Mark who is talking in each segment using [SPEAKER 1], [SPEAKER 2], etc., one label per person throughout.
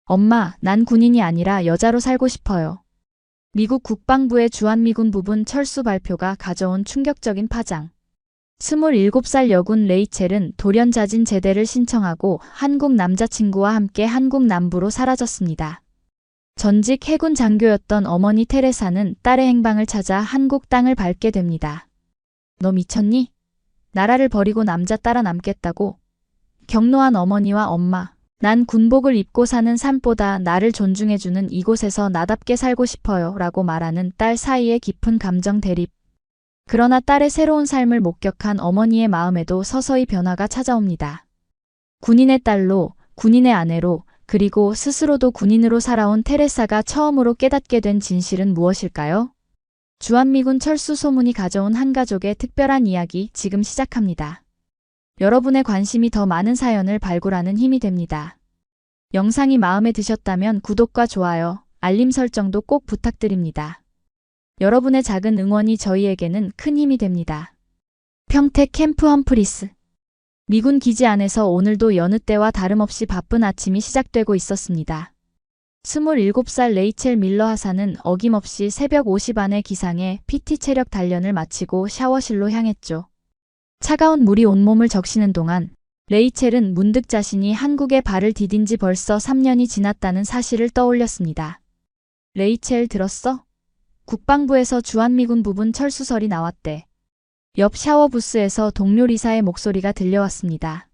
[SPEAKER 1] 엄마, 난 군인이 아니라 여자로 살고 싶어요. 미국 국방부의 주한미군 부분 철수 발표가 가져온 충격적인 파장. 27살 여군 레이첼은 돌연자진 제대를 신청하고 한국 남자친구와 함께 한국 남부로 사라졌습니다. 전직 해군 장교였던 어머니 테레사는 딸의 행방을 찾아 한국 땅을 밟게 됩니다. 너 미쳤니? 나라를 버리고 남자 따라 남겠다고? 격노한 어머니와 엄마. 난 군복을 입고 사는 삶보다 나를 존중해주는 이곳에서 나답게 살고 싶어요 라고 말하는 딸 사이의 깊은 감정 대립. 그러나 딸의 새로운 삶을 목격한 어머니의 마음에도 서서히 변화가 찾아옵니다. 군인의 딸로, 군인의 아내로, 그리고 스스로도 군인으로 살아온 테레사가 처음으로 깨닫게 된 진실은 무엇일까요? 주한미군 철수 소문이 가져온 한 가족의 특별한 이야기 지금 시작합니다. 여러분의 관심이 더 많은 사연을 발굴하는 힘이 됩니다. 영상이 마음에 드셨다면 구독과 좋아요, 알림 설정도 꼭 부탁드립니다. 여러분의 작은 응원이 저희에게는 큰 힘이 됩니다. 평택 캠프 험프리스. 미군 기지 안에서 오늘도 여느 때와 다름없이 바쁜 아침이 시작되고 있었습니다. 27살 레이첼 밀러 하사는 어김없이 새벽 5시 반에 기상해 PT 체력 단련을 마치고 샤워실로 향했죠. 차가운 물이 온몸을 적시는 동안 레이첼은 문득 자신이 한국에 발을 디딘 지 벌써 3년이 지났다는 사실을 떠올렸습니다. 레이첼 들었어? 국방부에서 주한미군 부분 철수설이 나왔대. 옆 샤워 부스에서 동료 리사의 목소리가 들려왔습니다.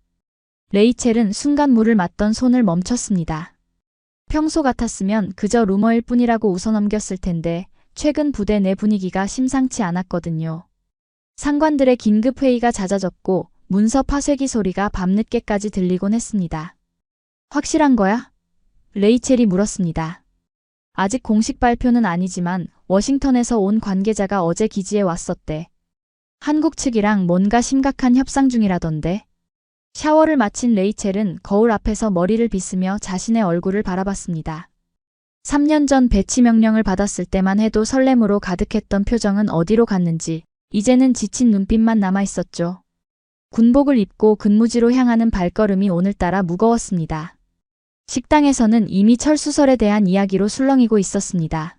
[SPEAKER 1] 레이첼은 순간 물을 맞던 손을 멈췄습니다. 평소 같았으면 그저 루머일 뿐이라고 웃어넘겼을 텐데 최근 부대 내 분위기가 심상치 않았거든요. 상관들의 긴급 회의가 잦아졌고 문서 파쇄기 소리가 밤늦게까지 들리곤 했습니다. 확실한 거야? 레이첼이 물었습니다. 아직 공식 발표는 아니지만 워싱턴에서 온 관계자가 어제 기지에 왔었대. 한국 측이랑 뭔가 심각한 협상 중이라던데. 샤워를 마친 레이첼은 거울 앞에서 머리를 빗으며 자신의 얼굴을 바라봤습니다. 3년 전 배치 명령을 받았을 때만 해도 설렘으로 가득했던 표정은 어디로 갔는지 이제는 지친 눈빛만 남아있었죠. 군복을 입고 근무지로 향하는 발걸음이 오늘따라 무거웠습니다. 식당에서는 이미 철수설에 대한 이야기로 술렁이고 있었습니다.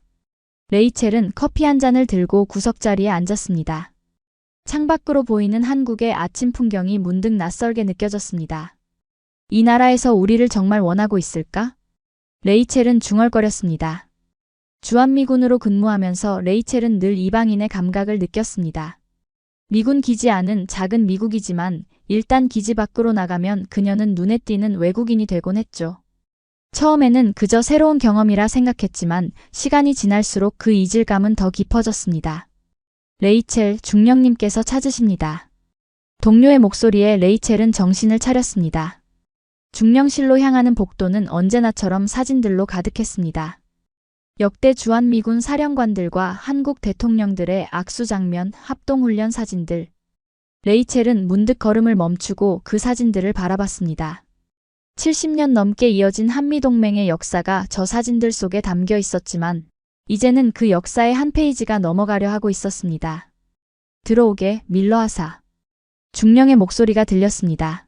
[SPEAKER 1] 레이첼은 커피 한 잔을 들고 구석자리에 앉았습니다. 창밖으로 보이는 한국의 아침 풍경이 문득 낯설게 느껴졌습니다. 이 나라에서 우리를 정말 원하고 있을까? 레이첼은 중얼거렸습니다. 주한미군으로 근무하면서 레이첼은 늘 이방인의 감각을 느꼈습니다. 미군 기지 안은 작은 미국이지만 일단 기지 밖으로 나가면 그녀는 눈에 띄는 외국인이 되곤 했죠. 처음에는 그저 새로운 경험이라 생각했지만 시간이 지날수록 그 이질감은 더 깊어졌습니다. 레이첼, 중령님께서 찾으십니다. 동료의 목소리에 레이첼은 정신을 차렸습니다. 중령실로 향하는 복도는 언제나처럼 사진들로 가득했습니다. 역대 주한미군 사령관들과 한국 대통령들의 악수 장면, 합동훈련 사진들. 레이첼은 문득 걸음을 멈추고 그 사진들을 바라봤습니다. 70년 넘게 이어진 한미동맹의 역사가 저 사진들 속에 담겨 있었지만 이제는 그 역사의 한 페이지가 넘어가려 하고 있었습니다. 들어오게, 밀러 하사. 중령의 목소리가 들렸습니다.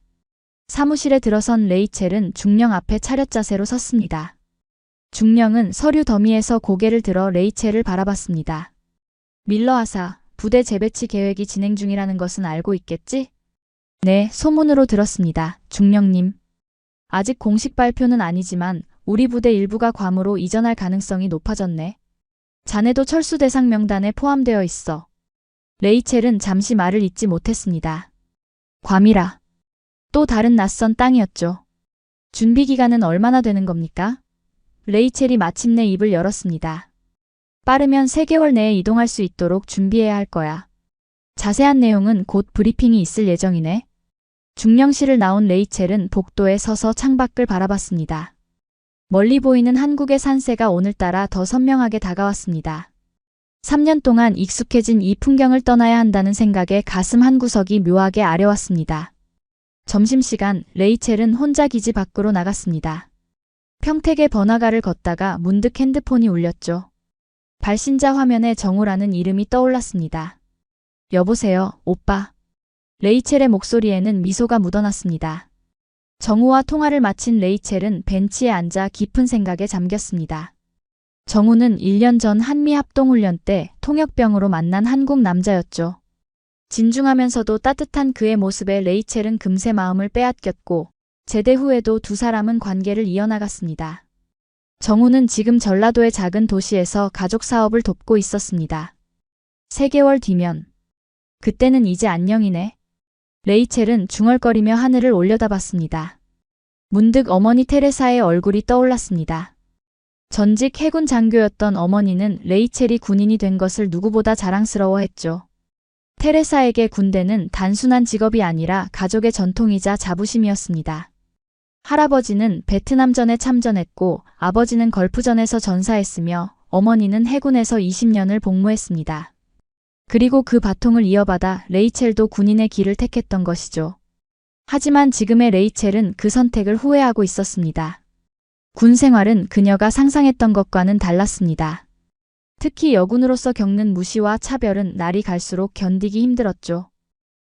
[SPEAKER 1] 사무실에 들어선 레이첼은 중령 앞에 차렷 자세로 섰습니다. 중령은 서류 더미에서 고개를 들어 레이첼을 바라봤습니다. 밀러 하사, 부대 재배치 계획이 진행 중이라는 것은 알고 있겠지? 네, 소문으로 들었습니다. 중령님. 아직 공식 발표는 아니지만 우리 부대 일부가 괌으로 이전할 가능성이 높아졌네. 자네도 철수 대상 명단에 포함되어 있어. 레이첼은 잠시 말을 잇지 못했습니다. 괌이라. 또 다른 낯선 땅이었죠. 준비 기간은 얼마나 되는 겁니까? 레이첼이 마침내 입을 열었습니다. 빠르면 3개월 내에 이동할 수 있도록 준비해야 할 거야. 자세한 내용은 곧 브리핑이 있을 예정이네. 중령실을 나온 레이첼은 복도에 서서 창밖을 바라봤습니다. 멀리 보이는 한국의 산세가 오늘따라 더 선명하게 다가왔습니다. 3년 동안 익숙해진 이 풍경을 떠나야 한다는 생각에 가슴 한구석이 묘하게 아려왔습니다. 점심시간, 레이첼은 혼자 기지 밖으로 나갔습니다. 평택의 번화가를 걷다가 문득 핸드폰이 울렸죠. 발신자 화면에 정우라는 이름이 떠올랐습니다. 여보세요, 오빠. 레이첼의 목소리에는 미소가 묻어났습니다. 정우와 통화를 마친 레이첼은 벤치에 앉아 깊은 생각에 잠겼습니다. 정우는 1년 전 한미합동훈련 때 통역병으로 만난 한국 남자였죠. 진중하면서도 따뜻한 그의 모습에 레이첼은 금세 마음을 빼앗겼고 제대 후에도 두 사람은 관계를 이어나갔습니다. 정우는 지금 전라도의 작은 도시에서 가족 사업을 돕고 있었습니다. 3개월 뒤면 그때는 이제 안녕이네. 레이첼은 중얼거리며 하늘을 올려다봤습니다. 문득 어머니 테레사의 얼굴이 떠올랐습니다. 전직 해군 장교였던 어머니는 레이첼이 군인이 된 것을 누구보다 자랑스러워했죠. 테레사에게 군대는 단순한 직업이 아니라 가족의 전통이자 자부심이었습니다. 할아버지는 베트남전에 참전했고 아버지는 걸프전에서 전사했으며 어머니는 해군에서 20년을 복무했습니다. 그리고 그 바통을 이어받아 레이첼도 군인의 길을 택했던 것이죠. 하지만 지금의 레이첼은 그 선택을 후회하고 있었습니다. 군 생활은 그녀가 상상했던 것과는 달랐습니다. 특히 여군으로서 겪는 무시와 차별은 날이 갈수록 견디기 힘들었죠.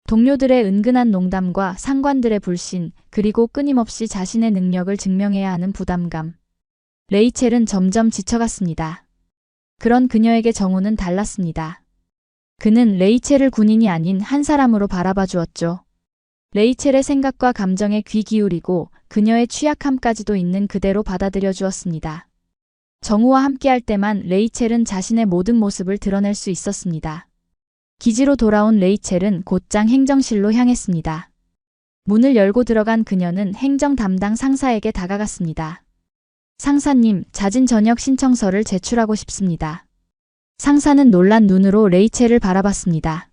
[SPEAKER 1] 동료들의 은근한 농담과 상관들의 불신, 그리고 끊임없이 자신의 능력을 증명해야 하는 부담감. 레이첼은 점점 지쳐갔습니다. 그런 그녀에게 정우는 달랐습니다. 그는 레이첼을 군인이 아닌 한 사람으로 바라봐 주었죠. 레이첼의 생각과 감정에 귀 기울이고 그녀의 취약함까지도 있는 그대로 받아들여 주었습니다. 정우와 함께할 때만 레이첼은 자신의 모든 모습을 드러낼 수 있었습니다. 기지로 돌아온 레이첼은 곧장 행정실로 향했습니다. 문을 열고 들어간 그녀는 행정 담당 상사에게 다가갔습니다. 상사님, 자진 전역 신청서를 제출하고 싶습니다. 상사는 놀란 눈으로 레이첼을 바라봤습니다.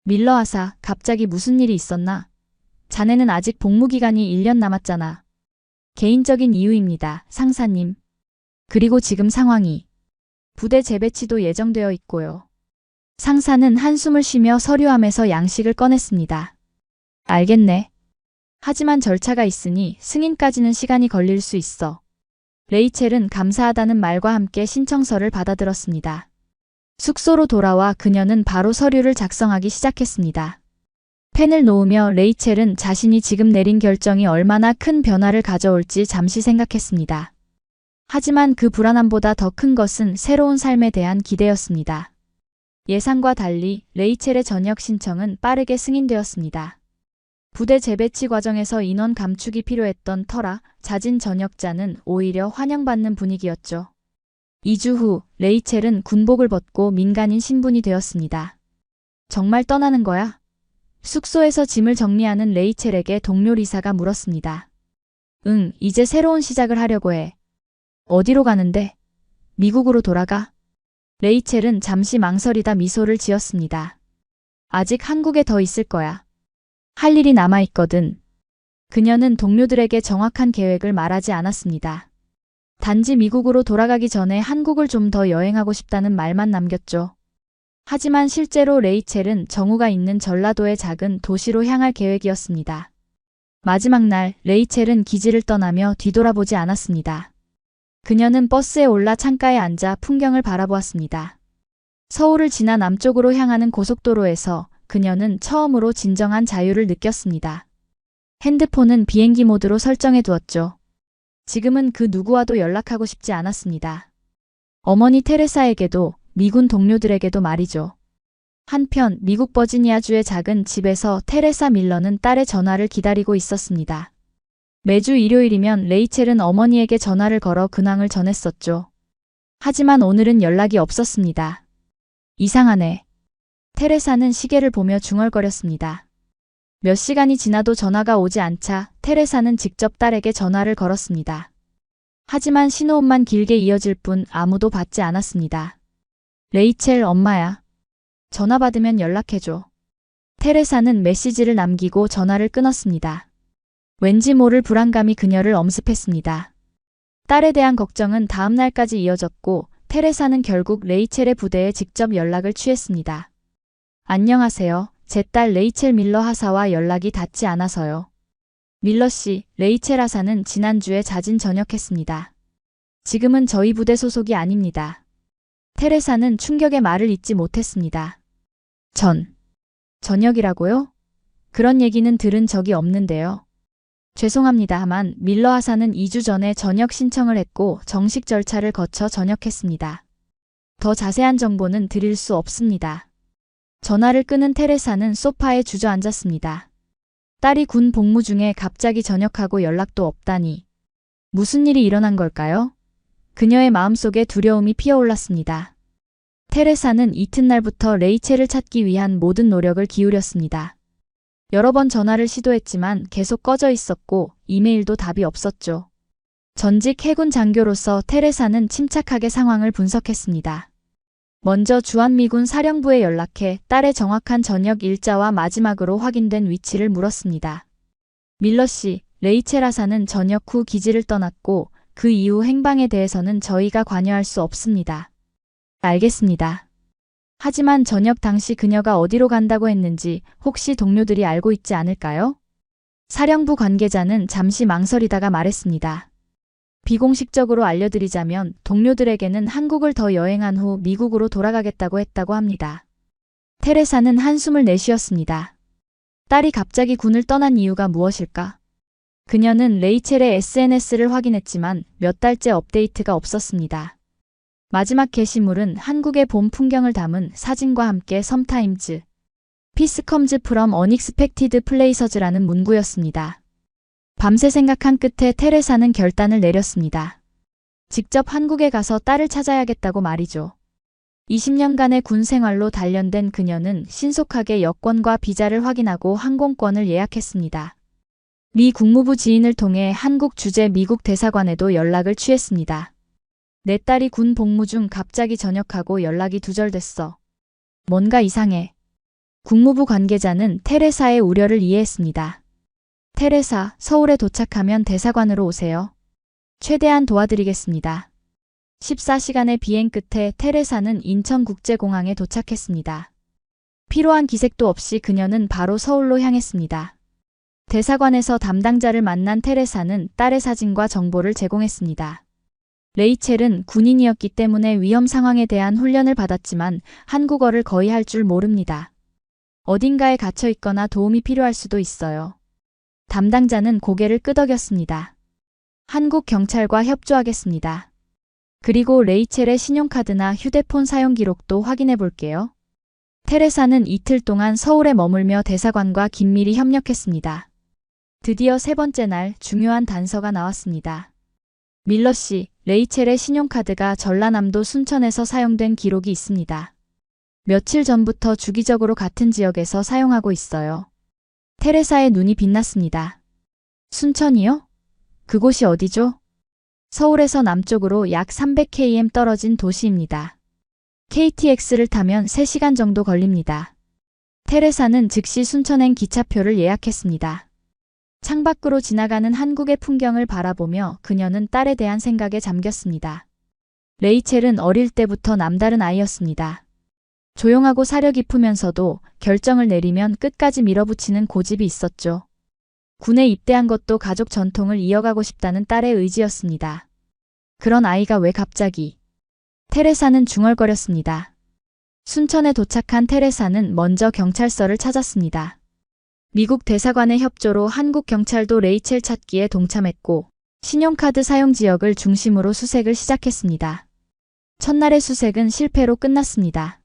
[SPEAKER 1] 밀러 하사, 갑자기 무슨 일이 있었나? 자네는 아직 복무기간이 1년 남았잖아. 개인적인 이유입니다, 상사님. 그리고 지금 상황이 부대 재배치도 예정되어 있고요. 상사는 한숨을 쉬며 서류함에서 양식을 꺼냈습니다. 알겠네. 하지만 절차가 있으니 승인까지는 시간이 걸릴 수 있어. 레이첼은 감사하다는 말과 함께 신청서를 받아들었습니다. 숙소로 돌아와 그녀는 바로 서류를 작성하기 시작했습니다. 펜을 놓으며 레이첼은 자신이 지금 내린 결정이 얼마나 큰 변화를 가져올지 잠시 생각했습니다. 하지만 그 불안함보다 더 큰 것은 새로운 삶에 대한 기대였습니다. 예상과 달리 레이첼의 전역 신청은 빠르게 승인되었습니다. 부대 재배치 과정에서 인원 감축이 필요했던 터라 자진 전역자는 오히려 환영받는 분위기였죠. 2주 후 레이첼은 군복을 벗고 민간인 신분이 되었습니다. 정말 떠나는 거야? 숙소에서 짐을 정리하는 레이첼에게 동료 리사가 물었습니다. 응, 이제 새로운 시작을 하려고 해. 어디로 가는데? 미국으로 돌아가? 레이첼은 잠시 망설이다 미소를 지었습니다. 아직 한국에 더 있을 거야. 할 일이 남아있거든. 그녀는 동료들에게 정확한 계획을 말하지 않았습니다. 단지 미국으로 돌아가기 전에 한국을 좀 더 여행하고 싶다는 말만 남겼죠. 하지만 실제로 레이첼은 정우가 있는 전라도의 작은 도시로 향할 계획이었습니다. 마지막 날 레이첼은 기지를 떠나며 뒤돌아보지 않았습니다. 그녀는 버스에 올라 창가에 앉아 풍경을 바라보았습니다. 서울을 지나 남쪽으로 향하는 고속도로에서 그녀는 처음으로 진정한 자유를 느꼈습니다. 핸드폰은 비행기 모드로 설정해 두었죠. 지금은 그 누구와도 연락하고 싶지 않았습니다. 어머니 테레사에게도 미군 동료들에게도 말이죠. 한편 미국 버지니아주의 작은 집에서 테레사 밀러는 딸의 전화를 기다리고 있었습니다. 매주 일요일이면 레이첼은 어머니에게 전화를 걸어 근황을 전했었죠. 하지만 오늘은 연락이 없었습니다. 이상하네. 테레사는 시계를 보며 중얼거렸습니다. 몇 시간이 지나도 전화가 오지 않자 테레사는 직접 딸에게 전화를 걸었습니다. 하지만 신호음만 길게 이어질 뿐 아무도 받지 않았습니다. 레이첼, 엄마야. 전화 받으면 연락해줘. 테레사는 메시지를 남기고 전화를 끊었습니다. 왠지 모를 불안감이 그녀를 엄습했습니다. 딸에 대한 걱정은 다음 날까지 이어졌고 테레사는 결국 레이첼의 부대에 직접 연락을 취했습니다. 안녕하세요. 제 딸 레이첼 밀러 하사와 연락이 닿지 않아서요. 밀러 씨, 레이첼 하사는 지난주에 자진 전역했습니다. 지금은 저희 부대 소속이 아닙니다. 테레사는 충격의 말을 잇지 못했습니다. 전역이라고요? 그런 얘기는 들은 적이 없는데요. 죄송합니다만 밀러 하사는 2주 전에 전역 신청을 했고 정식 절차를 거쳐 전역했습니다. 더 자세한 정보는 드릴 수 없습니다. 전화를 끊은 테레사는 소파에 주저앉았습니다. 딸이 군 복무 중에 갑자기 전역하고 연락도 없다니. 무슨 일이 일어난 걸까요? 그녀의 마음속에 두려움이 피어올랐습니다. 테레사는 이튿날부터 레이첼을 찾기 위한 모든 노력을 기울였습니다. 여러 번 전화를 시도했지만 계속 꺼져 있었고 이메일도 답이 없었죠. 전직 해군 장교로서 테레사는 침착하게 상황을 분석했습니다. 먼저 주한미군 사령부에 연락해 딸의 정확한 전역 일자와 마지막으로 확인된 위치를 물었습니다. 밀러 씨, 레이첼 하사는 전역 후 기지를 떠났고 그 이후 행방에 대해서는 저희가 관여할 수 없습니다. 알겠습니다. 하지만 전역 당시 그녀가 어디로 간다고 했는지 혹시 동료들이 알고 있지 않을까요? 사령부 관계자는 잠시 망설이다가 말했습니다. 비공식적으로 알려드리자면 동료들에게는 한국을 더 여행한 후 미국으로 돌아가겠다고 했다고 합니다. 테레사는 한숨을 내쉬었습니다. 딸이 갑자기 군을 떠난 이유가 무엇일까? 그녀는 레이첼의 SNS를 확인했지만 몇 달째 업데이트가 없었습니다. 마지막 게시물은 한국의 봄 풍경을 담은 사진과 함께 썸타임즈 Peace comes from unexpected place라는 문구였습니다. 밤새 생각한 끝에 테레사는 결단을 내렸습니다. 직접 한국에 가서 딸을 찾아야겠다고 말이죠. 20년간의 군 생활로 단련된 그녀는 신속하게 여권과 비자를 확인하고 항공권을 예약했습니다. 미 국무부 지인을 통해 한국 주재 미국 대사관에도 연락을 취했습니다. 내 딸이 군 복무 중 갑자기 전역하고 연락이 두절됐어. 뭔가 이상해. 국무부 관계자는 테레사의 우려를 이해했습니다. 테레사, 서울에 도착하면 대사관으로 오세요. 최대한 도와드리겠습니다. 14시간의 비행 끝에 테레사는 인천국제공항에 도착했습니다. 필요한 기색도 없이 그녀는 바로 서울로 향했습니다. 대사관에서 담당자를 만난 테레사는 딸의 사진과 정보를 제공했습니다. 레이첼은 군인이었기 때문에 위험 상황에 대한 훈련을 받았지만 한국어를 거의 할 줄 모릅니다. 어딘가에 갇혀 있거나 도움이 필요할 수도 있어요. 담당자는 고개를 끄덕였습니다. 한국 경찰과 협조하겠습니다. 그리고 레이첼의 신용카드나 휴대폰 사용 기록도 확인해 볼게요. 테레사는 이틀 동안 서울에 머물며 대사관과 긴밀히 협력했습니다. 드디어 세 번째 날 중요한 단서가 나왔습니다. 밀러 씨, 레이첼의 신용카드가 전라남도 순천에서 사용된 기록이 있습니다. 며칠 전부터 주기적으로 같은 지역에서 사용하고 있어요. 테레사의 눈이 빛났습니다. 순천이요? 그곳이 어디죠? 서울에서 남쪽으로 약 300km 떨어진 도시입니다. KTX를 타면 3시간 정도 걸립니다. 테레사는 즉시 순천행 기차표를 예약했습니다. 창밖으로 지나가는 한국의 풍경을 바라보며 그녀는 딸에 대한 생각에 잠겼습니다. 레이첼은 어릴 때부터 남다른 아이였습니다. 조용하고 사려 깊으면서도 결정을 내리면 끝까지 밀어붙이는 고집이 있었죠. 군에 입대한 것도 가족 전통을 이어가고 싶다는 딸의 의지였습니다. 그런 아이가 왜 갑자기? 테레사는 중얼거렸습니다. 순천에 도착한 테레사는 먼저 경찰서를 찾았습니다. 미국 대사관의 협조로 한국 경찰도 레이첼 찾기에 동참했고 신용카드 사용 지역을 중심으로 수색을 시작했습니다. 첫날의 수색은 실패로 끝났습니다.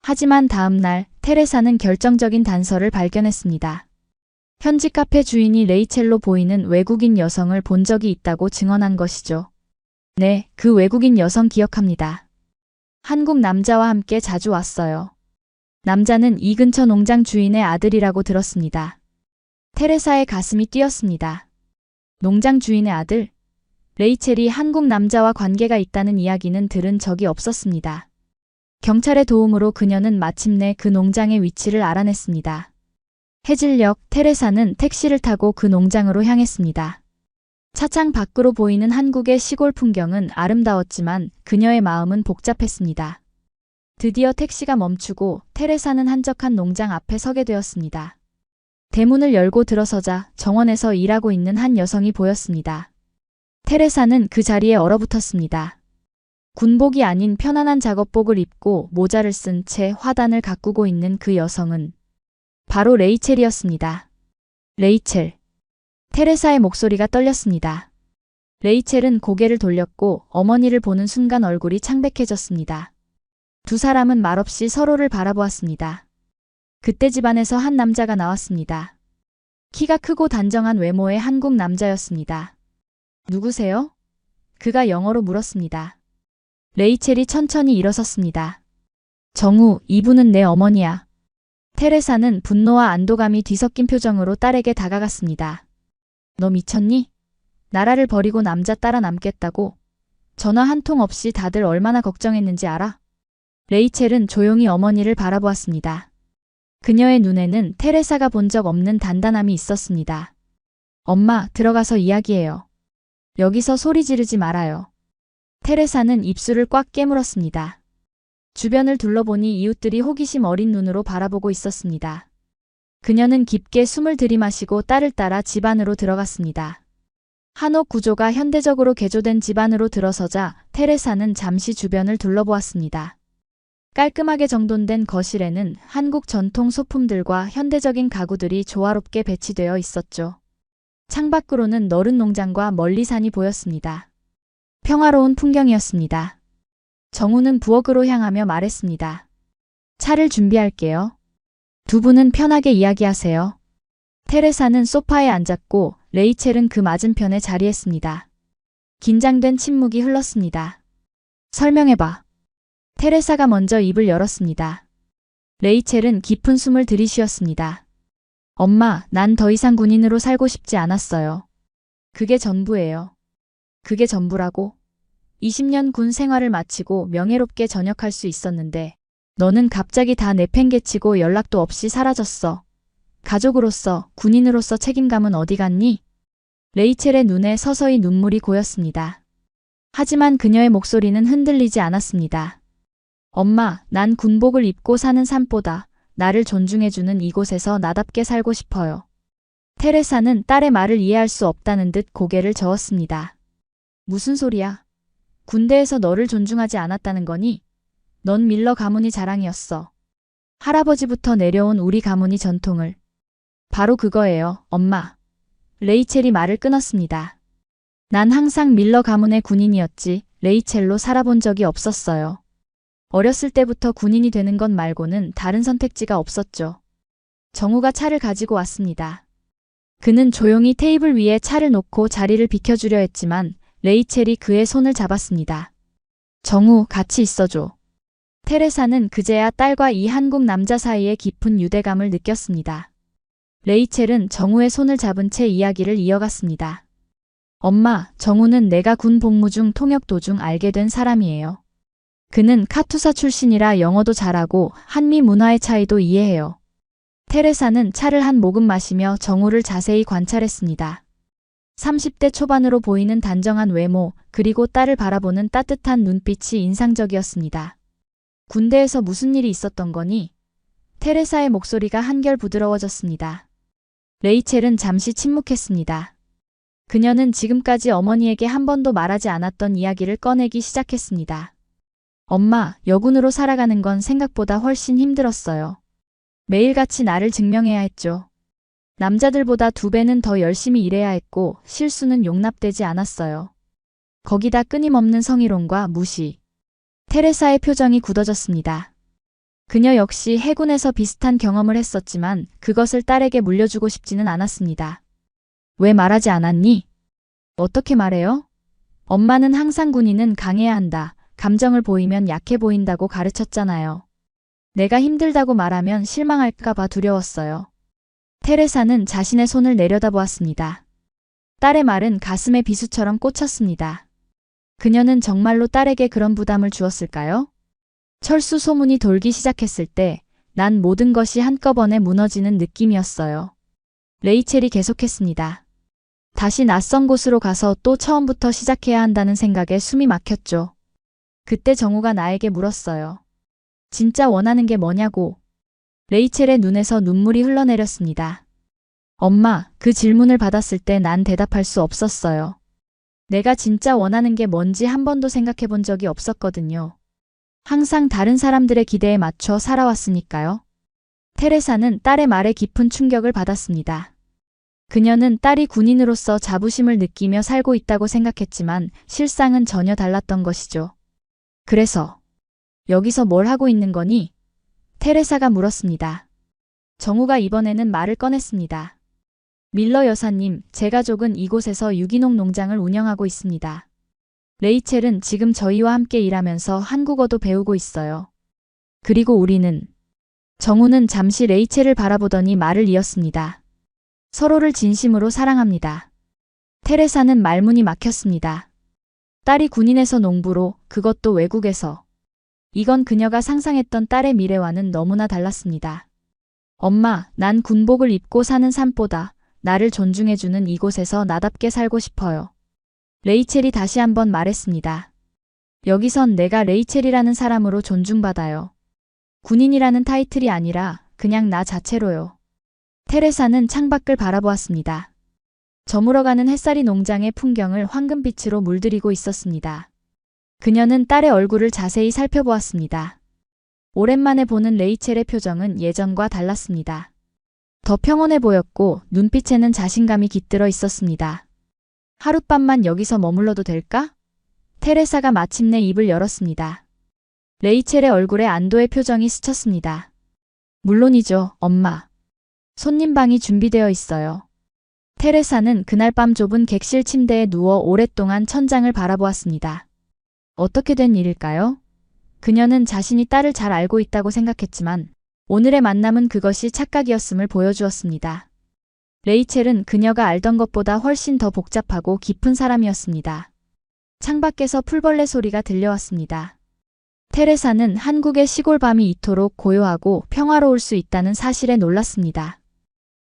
[SPEAKER 1] 하지만 다음 날 테레사는 결정적인 단서를 발견했습니다. 현지 카페 주인이 레이첼로 보이는 외국인 여성을 본 적이 있다고 증언한 것이죠. 네, 그 외국인 여성 기억합니다. 한국 남자와 함께 자주 왔어요. 남자는 이 근처 농장 주인의 아들이라고 들었습니다. 테레사의 가슴이 뛰었습니다. 농장 주인의 아들? 레이첼이 한국 남자와 관계가 있다는 이야기는 들은 적이 없었습니다. 경찰의 도움으로 그녀는 마침내 그 농장의 위치를 알아냈습니다. 해질녘 테레사는 택시를 타고 그 농장으로 향했습니다. 차창 밖으로 보이는 한국의 시골 풍경은 아름다웠지만 그녀의 마음은 복잡했습니다. 드디어 택시가 멈추고 테레사는 한적한 농장 앞에 서게 되었습니다. 대문을 열고 들어서자 정원에서 일하고 있는 한 여성이 보였습니다. 테레사는 그 자리에 얼어붙었습니다. 군복이 아닌 편안한 작업복을 입고 모자를 쓴 채 화단을 가꾸고 있는 그 여성은 바로 레이첼이었습니다. 레이첼. 테레사의 목소리가 떨렸습니다. 레이첼은 고개를 돌렸고 어머니를 보는 순간 얼굴이 창백해졌습니다. 두 사람은 말없이 서로를 바라보았습니다. 그때 집안에서 한 남자가 나왔습니다. 키가 크고 단정한 외모의 한국 남자였습니다. 누구세요? 그가 영어로 물었습니다. 레이첼이 천천히 일어섰습니다. 정우, 이분은 내 어머니야. 테레사는 분노와 안도감이 뒤섞인 표정으로 딸에게 다가갔습니다. 너 미쳤니? 나라를 버리고 남자 따라 남겠다고? 전화 한 통 없이 다들 얼마나 걱정했는지 알아? 레이첼은 조용히 어머니를 바라보았습니다. 그녀의 눈에는 테레사가 본 적 없는 단단함이 있었습니다. 엄마, 들어가서 이야기해요. 여기서 소리 지르지 말아요. 테레사는 입술을 꽉 깨물었습니다. 주변을 둘러보니 이웃들이 호기심 어린 눈으로 바라보고 있었습니다. 그녀는 깊게 숨을 들이마시고 딸을 따라 집 안으로 들어갔습니다. 한옥 구조가 현대적으로 개조된 집 안으로 들어서자 테레사는 잠시 주변을 둘러보았습니다. 깔끔하게 정돈된 거실에는 한국 전통 소품들과 현대적인 가구들이 조화롭게 배치되어 있었죠. 창밖으로는 너른 농장과 멀리 산이 보였습니다. 평화로운 풍경이었습니다. 정우는 부엌으로 향하며 말했습니다. 차를 준비할게요. 두 분은 편하게 이야기하세요. 테레사는 소파에 앉았고 레이첼은 그 맞은편에 자리했습니다. 긴장된 침묵이 흘렀습니다. 설명해봐. 테레사가 먼저 입을 열었습니다. 레이첼은 깊은 숨을 들이쉬었습니다. 엄마, 난 더 이상 군인으로 살고 싶지 않았어요. 그게 전부예요. 그게 전부라고? 20년 군 생활을 마치고 명예롭게 전역할 수 있었는데 너는 갑자기 다 내팽개치고 연락도 없이 사라졌어. 가족으로서, 군인으로서 책임감은 어디 갔니? 레이첼의 눈에 서서히 눈물이 고였습니다. 하지만 그녀의 목소리는 흔들리지 않았습니다. 엄마, 난 군복을 입고 사는 삶보다 나를 존중해주는 이곳에서 나답게 살고 싶어요. 테레사는 딸의 말을 이해할 수 없다는 듯 고개를 저었습니다. 무슨 소리야? 군대에서 너를 존중하지 않았다는 거니? 넌 밀러 가문이 자랑이었어. 할아버지부터 내려온 우리 가문이 전통을. 바로 그거예요, 엄마. 레이첼이 말을 끊었습니다. 난 항상 밀러 가문의 군인이었지 레이첼로 살아본 적이 없었어요. 어렸을 때부터 군인이 되는 것 말고는 다른 선택지가 없었죠. 정우가 차를 가지고 왔습니다. 그는 조용히 테이블 위에 차를 놓고 자리를 비켜주려 했지만 레이첼이 그의 손을 잡았습니다. 정우, 같이 있어줘. 테레사는 그제야 딸과 이 한국 남자 사이의 깊은 유대감을 느꼈습니다. 레이첼은 정우의 손을 잡은 채 이야기를 이어갔습니다. 엄마, 정우는 내가 군 복무 중 통역 도중 알게 된 사람이에요. 그는 카투사 출신이라 영어도 잘하고 한미 문화의 차이도 이해해요. 테레사는 차를 한 모금 마시며 정우를 자세히 관찰했습니다. 30대 초반으로 보이는 단정한 외모, 그리고 딸을 바라보는 따뜻한 눈빛이 인상적이었습니다. 군대에서 무슨 일이 있었던 거니? 테레사의 목소리가 한결 부드러워졌습니다. 레이첼은 잠시 침묵했습니다. 그녀는 지금까지 어머니에게 한 번도 말하지 않았던 이야기를 꺼내기 시작했습니다. 엄마, 여군으로 살아가는 건 생각보다 훨씬 힘들었어요. 매일같이 나를 증명해야 했죠. 남자들보다 2배는 더 열심히 일해야 했고 실수는 용납되지 않았어요. 거기다 끊임없는 성희롱과 무시. 테레사의 표정이 굳어졌습니다. 그녀 역시 해군에서 비슷한 경험을 했었지만 그것을 딸에게 물려주고 싶지는 않았습니다. 왜 말하지 않았니? 어떻게 말해요? 엄마는 항상 군인은 강해야 한다. 감정을 보이면 약해 보인다고 가르쳤잖아요. 내가 힘들다고 말하면 실망할까 봐 두려웠어요. 테레사는 자신의 손을 내려다보았습니다. 딸의 말은 가슴에 비수처럼 꽂혔습니다. 그녀는 정말로 딸에게 그런 부담을 주었을까요? 철수 소문이 돌기 시작했을 때 난 모든 것이 한꺼번에 무너지는 느낌이었어요. 레이첼이 계속했습니다. 다시 낯선 곳으로 가서 또 처음부터 시작해야 한다는 생각에 숨이 막혔죠. 그때 정우가 나에게 물었어요. 진짜 원하는 게 뭐냐고. 레이첼의 눈에서 눈물이 흘러내렸습니다. 엄마, 그 질문을 받았을 때 난 대답할 수 없었어요. 내가 진짜 원하는 게 뭔지 한 번도 생각해 본 적이 없었거든요. 항상 다른 사람들의 기대에 맞춰 살아왔으니까요. 테레사는 딸의 말에 깊은 충격을 받았습니다. 그녀는 딸이 군인으로서 자부심을 느끼며 살고 있다고 생각했지만 실상은 전혀 달랐던 것이죠. 그래서 여기서 뭘 하고 있는 거니? 테레사가 물었습니다. 정우가 이번에는 말을 꺼냈습니다. 밀러 여사님, 제 가족은 이곳에서 유기농 농장을 운영하고 있습니다. 레이첼은 지금 저희와 함께 일하면서 한국어도 배우고 있어요. 그리고 우리는 정우는 잠시 레이첼을 바라보더니 말을 이었습니다. 서로를 진심으로 사랑합니다. 테레사는 말문이 막혔습니다. 딸이 군인에서 농부로, 그것도 외국에서. 이건 그녀가 상상했던 딸의 미래와는 너무나 달랐습니다. 엄마, 난 군복을 입고 사는 삶보다 나를 존중해주는 이곳에서 나답게 살고 싶어요. 레이첼이 다시 한번 말했습니다. 여기선 내가 레이첼이라는 사람으로 존중받아요. 군인이라는 타이틀이 아니라 그냥 나 자체로요. 테레사는 창밖을 바라보았습니다. 저물어가는 햇살이 농장의 풍경을 황금빛으로 물들이고 있었습니다. 그녀는 딸의 얼굴을 자세히 살펴보았습니다. 오랜만에 보는 레이첼의 표정은 예전과 달랐습니다. 더 평온해 보였고 눈빛에는 자신감이 깃들어 있었습니다. 하룻밤만 여기서 머물러도 될까? 테레사가 마침내 입을 열었습니다. 레이첼의 얼굴에 안도의 표정이 스쳤습니다. 물론이죠, 엄마. 손님방이 준비되어 있어요. 테레사는 그날 밤 좁은 객실 침대에 누워 오랫동안 천장을 바라보았습니다. 어떻게 된 일일까요? 그녀는 자신이 딸을 잘 알고 있다고 생각했지만 오늘의 만남은 그것이 착각이었음을 보여주었습니다. 레이첼은 그녀가 알던 것보다 훨씬 더 복잡하고 깊은 사람이었습니다. 창밖에서 풀벌레 소리가 들려왔습니다. 테레사는 한국의 시골 밤이 이토록 고요하고 평화로울 수 있다는 사실에 놀랐습니다.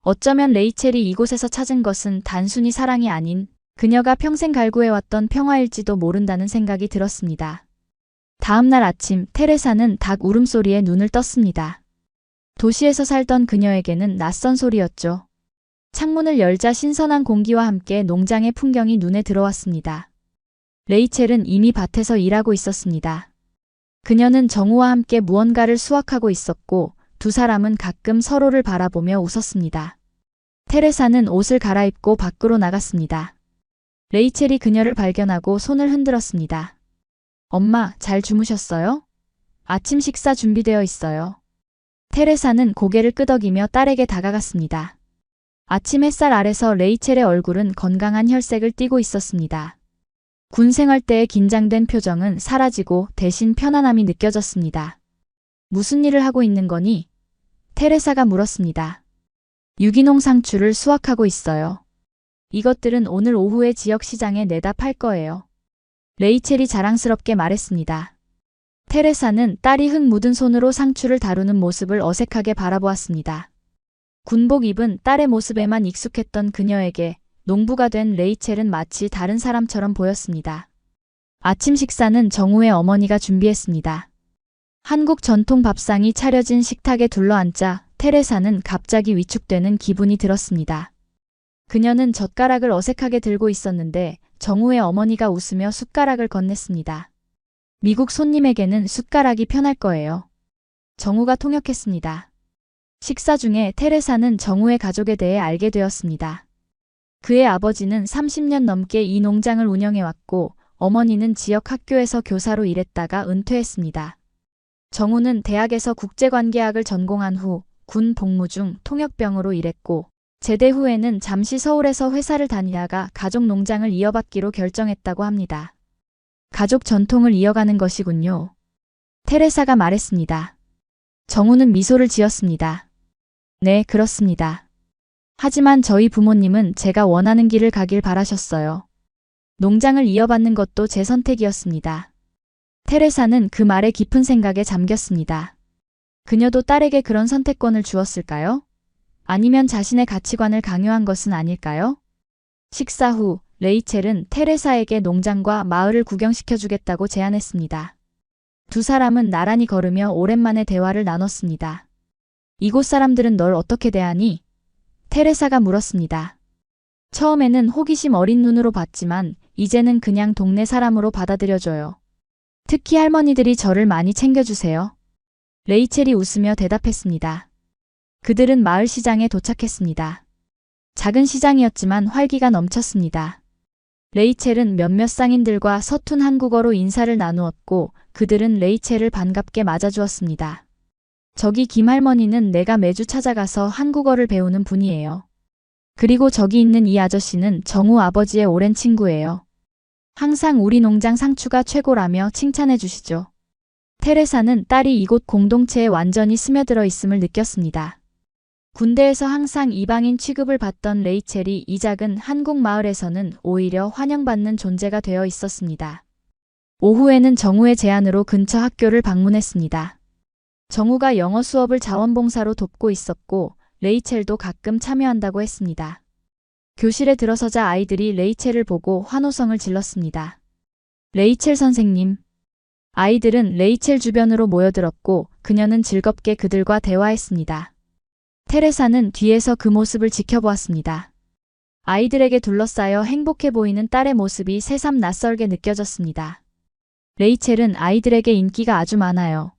[SPEAKER 1] 어쩌면 레이첼이 이곳에서 찾은 것은 단순히 사랑이 아닌 그녀가 평생 갈구해왔던 평화일지도 모른다는 생각이 들었습니다. 다음 날 아침 테레사는 닭 울음소리에 눈을 떴습니다. 도시에서 살던 그녀에게는 낯선 소리였죠. 창문을 열자 신선한 공기와 함께 농장의 풍경이 눈에 들어왔습니다. 레이첼은 이미 밭에서 일하고 있었습니다. 그녀는 정우와 함께 무언가를 수확하고 있었고 두 사람은 가끔 서로를 바라보며 웃었습니다. 테레사는 옷을 갈아입고 밖으로 나갔습니다. 레이첼이 그녀를 발견하고 손을 흔들었습니다. 엄마, 잘 주무셨어요? 아침 식사 준비되어 있어요. 테레사는 고개를 끄덕이며 딸에게 다가갔습니다. 아침 햇살 아래서 레이첼의 얼굴은 건강한 혈색을 띠고 있었습니다. 군 생활 때의 긴장된 표정은 사라지고 대신 편안함이 느껴졌습니다. 무슨 일을 하고 있는 거니? 테레사가 물었습니다. 유기농 상추를 수확하고 있어요. 이것들은 오늘 오후에 지역 시장에 내다 팔 거예요. 레이첼이 자랑스럽게 말했습니다. 테레사는 딸이 흙 묻은 손으로 상추를 다루는 모습을 어색하게 바라보았습니다. 군복 입은 딸의 모습에만 익숙했던 그녀에게 농부가 된 레이첼은 마치 다른 사람처럼 보였습니다. 아침 식사는 정우의 어머니가 준비했습니다. 한국 전통 밥상이 차려진 식탁에 둘러앉자 테레사는 갑자기 위축되는 기분이 들었습니다. 그녀는 젓가락을 어색하게 들고 있었는데 정우의 어머니가 웃으며 숟가락을 건넸습니다. 미국 손님에게는 숟가락이 편할 거예요. 정우가 통역했습니다. 식사 중에 테레사는 정우의 가족에 대해 알게 되었습니다. 그의 아버지는 30년 넘게 이 농장을 운영해왔고 어머니는 지역 학교에서 교사로 일했다가 은퇴했습니다. 정우는 대학에서 국제관계학을 전공한 후 군 복무 중 통역병으로 일했고 제대 후에는 잠시 서울에서 회사를 다니다가 가족 농장을 이어받기로 결정했다고 합니다. 가족 전통을 이어가는 것이군요. 테레사가 말했습니다. 정우는 미소를 지었습니다. 네, 그렇습니다. 하지만 저희 부모님은 제가 원하는 길을 가길 바라셨어요. 농장을 이어받는 것도 제 선택이었습니다. 테레사는 그 말에 깊은 생각에 잠겼습니다. 그녀도 딸에게 그런 선택권을 주었을까요? 아니면 자신의 가치관을 강요한 것은 아닐까요? 식사 후 레이첼은 테레사에게 농장과 마을을 구경시켜주겠다고 제안했습니다. 두 사람은 나란히 걸으며 오랜만에 대화를 나눴습니다. 이곳 사람들은 널 어떻게 대하니? 테레사가 물었습니다. 처음에는 호기심 어린 눈으로 봤지만 이제는 그냥 동네 사람으로 받아들여줘요. 특히 할머니들이 저를 많이 챙겨주세요. 레이첼이 웃으며 대답했습니다. 그들은 마을 시장에 도착했습니다. 작은 시장이었지만 활기가 넘쳤습니다. 레이첼은 몇몇 상인들과 서툰 한국어로 인사를 나누었고 그들은 레이첼을 반갑게 맞아주었습니다. 저기 김할머니는 내가 매주 찾아가서 한국어를 배우는 분이에요. 그리고 저기 있는 이 아저씨는 정우 아버지의 오랜 친구예요. 항상 우리 농장 상추가 최고라며 칭찬해 주시죠. 테레사는 딸이 이곳 공동체에 완전히 스며들어 있음을 느꼈습니다. 군대에서 항상 이방인 취급을 받던 레이첼이 이 작은 한국 마을에서는 오히려 환영받는 존재가 되어 있었습니다. 오후에는 정우의 제안으로 근처 학교를 방문했습니다. 정우가 영어 수업을 자원봉사로 돕고 있었고 레이첼도 가끔 참여한다고 했습니다. 교실에 들어서자 아이들이 레이첼을 보고 환호성을 질렀습니다. 레이첼 선생님. 아이들은 레이첼 주변으로 모여들었고 그녀는 즐겁게 그들과 대화했습니다. 테레사는 뒤에서 그 모습을 지켜보았습니다. 아이들에게 둘러싸여 행복해 보이는 딸의 모습이 새삼 낯설게 느껴졌습니다. 레이첼은 아이들에게 인기가 아주 많아요.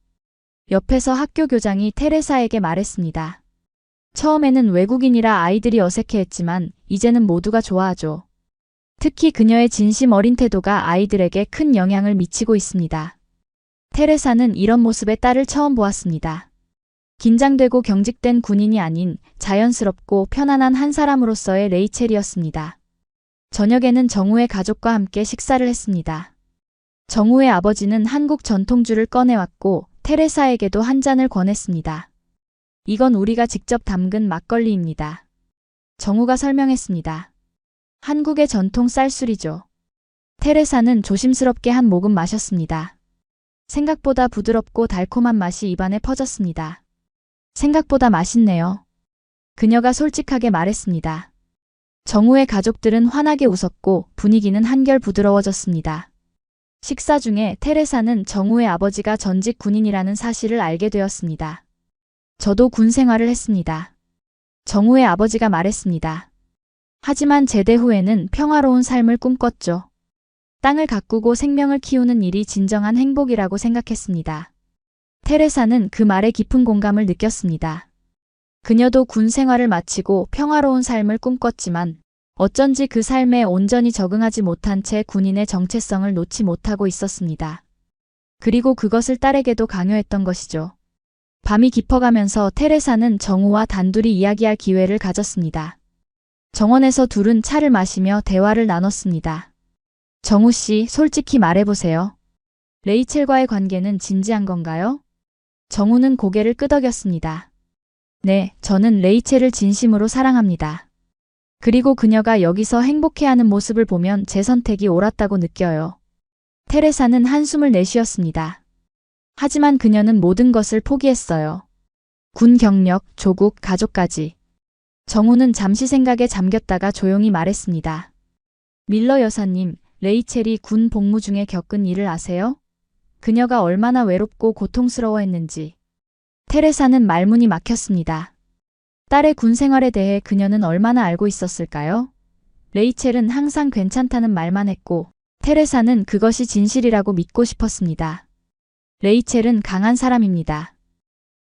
[SPEAKER 1] 옆에서 학교 교장이 테레사에게 말했습니다. 처음에는 외국인이라 아이들이 어색해했지만 이제는 모두가 좋아하죠. 특히 그녀의 진심 어린 태도가 아이들에게 큰 영향을 미치고 있습니다. 테레사는 이런 모습의 딸을 처음 보았습니다. 긴장되고 경직된 군인이 아닌 자연스럽고 편안한 한 사람으로서의 레이첼이었습니다. 저녁에는 정우의 가족과 함께 식사를 했습니다. 정우의 아버지는 한국 전통주를 꺼내왔고 테레사에게도 한 잔을 권했습니다. 이건 우리가 직접 담근 막걸리입니다. 정우가 설명했습니다. 한국의 전통 쌀술이죠. 테레사는 조심스럽게 한 모금 마셨습니다. 생각보다 부드럽고 달콤한 맛이 입안에 퍼졌습니다. 생각보다 맛있네요. 그녀가 솔직하게 말했습니다. 정우의 가족들은 환하게 웃었고 분위기는 한결 부드러워졌습니다. 식사 중에 테레사는 정우의 아버지가 전직 군인이라는 사실을 알게 되었습니다. 저도 군 생활을 했습니다. 정우의 아버지가 말했습니다. 하지만 제대 후에는 평화로운 삶을 꿈꿨죠. 땅을 가꾸고 생명을 키우는 일이 진정한 행복이라고 생각했습니다. 테레사는 그 말에 깊은 공감을 느꼈습니다. 그녀도 군 생활을 마치고 평화로운 삶을 꿈꿨지만 어쩐지 그 삶에 온전히 적응하지 못한 채 군인의 정체성을 놓지 못하고 있었습니다. 그리고 그것을 딸에게도 강요했던 것이죠. 밤이 깊어가면서 테레사는 정우와 단둘이 이야기할 기회를 가졌습니다. 정원에서 둘은 차를 마시며 대화를 나눴습니다. 정우 씨, 솔직히 말해보세요. 레이첼과의 관계는 진지한 건가요? 정우는 고개를 끄덕였습니다. 네, 저는 레이첼을 진심으로 사랑합니다. 그리고 그녀가 여기서 행복해하는 모습을 보면 제 선택이 옳았다고 느껴요. 테레사는 한숨을 내쉬었습니다. 하지만 그녀는 모든 것을 포기했어요. 군 경력, 조국, 가족까지. 정우는 잠시 생각에 잠겼다가 조용히 말했습니다. 밀러 여사님, 레이첼이 군 복무 중에 겪은 일을 아세요? 그녀가 얼마나 외롭고 고통스러워했는지. 테레사는 말문이 막혔습니다. 딸의 군 생활에 대해 그녀는 얼마나 알고 있었을까요? 레이첼은 항상 괜찮다는 말만 했고 테레사는 그것이 진실이라고 믿고 싶었습니다. 레이첼은 강한 사람입니다.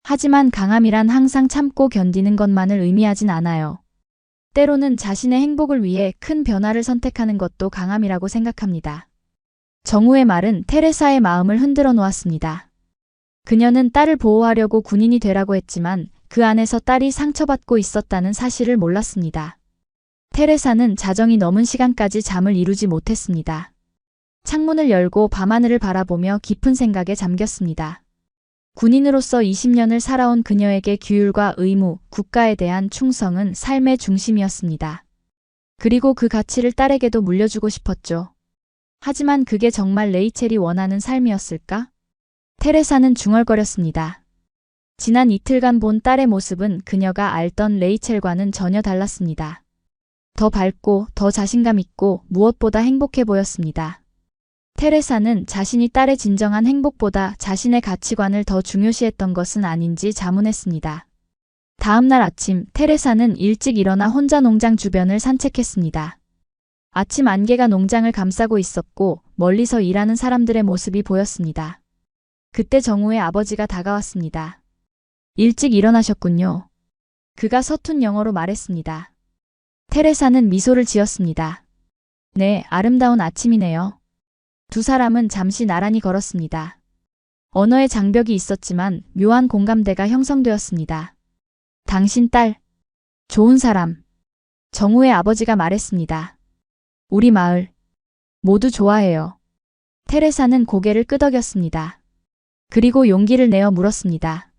[SPEAKER 1] 하지만 강함이란 항상 참고 견디는 것만을 의미하진 않아요. 때로는 자신의 행복을 위해 큰 변화를 선택하는 것도 강함이라고 생각합니다. 정우의 말은 테레사의 마음을 흔들어 놓았습니다. 그녀는 딸을 보호하려고 군인이 되라고 했지만 그 안에서 딸이 상처받고 있었다는 사실을 몰랐습니다. 테레사는 자정이 넘은 시간까지 잠을 이루지 못했습니다. 창문을 열고 밤하늘을 바라보며 깊은 생각에 잠겼습니다. 군인으로서 20년을 살아온 그녀에게 규율과 의무, 국가에 대한 충성은 삶의 중심이었습니다. 그리고 그 가치를 딸에게도 물려주고 싶었죠. 하지만 그게 정말 레이첼이 원하는 삶이었을까? 테레사는 중얼거렸습니다. 지난 이틀간 본 딸의 모습은 그녀가 알던 레이첼과는 전혀 달랐습니다. 더 밝고 더 자신감 있고 무엇보다 행복해 보였습니다. 테레사는 자신이 딸의 진정한 행복보다 자신의 가치관을 더 중요시했던 것은 아닌지 자문했습니다. 다음 날 아침 테레사는 일찍 일어나 혼자 농장 주변을 산책했습니다. 아침 안개가 농장을 감싸고 있었고 멀리서 일하는 사람들의 모습이 보였습니다. 그때 정우의 아버지가 다가왔습니다. 일찍 일어나셨군요. 그가 서툰 영어로 말했습니다. 테레사는 미소를 지었습니다. 네, 아름다운 아침이네요. 두 사람은 잠시 나란히 걸었습니다. 언어의 장벽이 있었지만 묘한 공감대가 형성되었습니다. 당신 딸, 좋은 사람. 정우의 아버지가 말했습니다. 우리 마을, 모두 좋아해요. 테레사는 고개를 끄덕였습니다. 그리고 용기를 내어 물었습니다.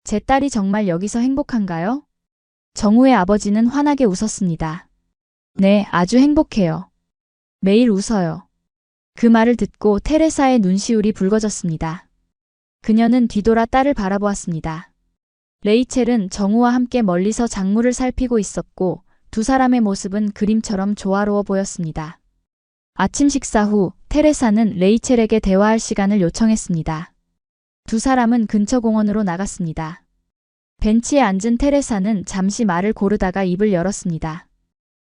[SPEAKER 1] 제 딸이 정말 여기서 행복한가요? 정우의 아버지는 환하게 웃었습니다. 네, 아주 행복해요. 매일 웃어요. 그 말을 듣고 테레사의 눈시울이 붉어졌습니다. 그녀는 뒤돌아 딸을 바라보았습니다. 레이첼은 정우와 함께 멀리서 작물을 살피고 있었고 두 사람의 모습은 그림처럼 조화로워 보였습니다. 아침 식사 후 테레사는 레이첼에게 대화할 시간을 요청했습니다. 두 사람은 근처 공원으로 나갔습니다. 벤치에 앉은 테레사는 잠시 말을 고르다가 입을 열었습니다.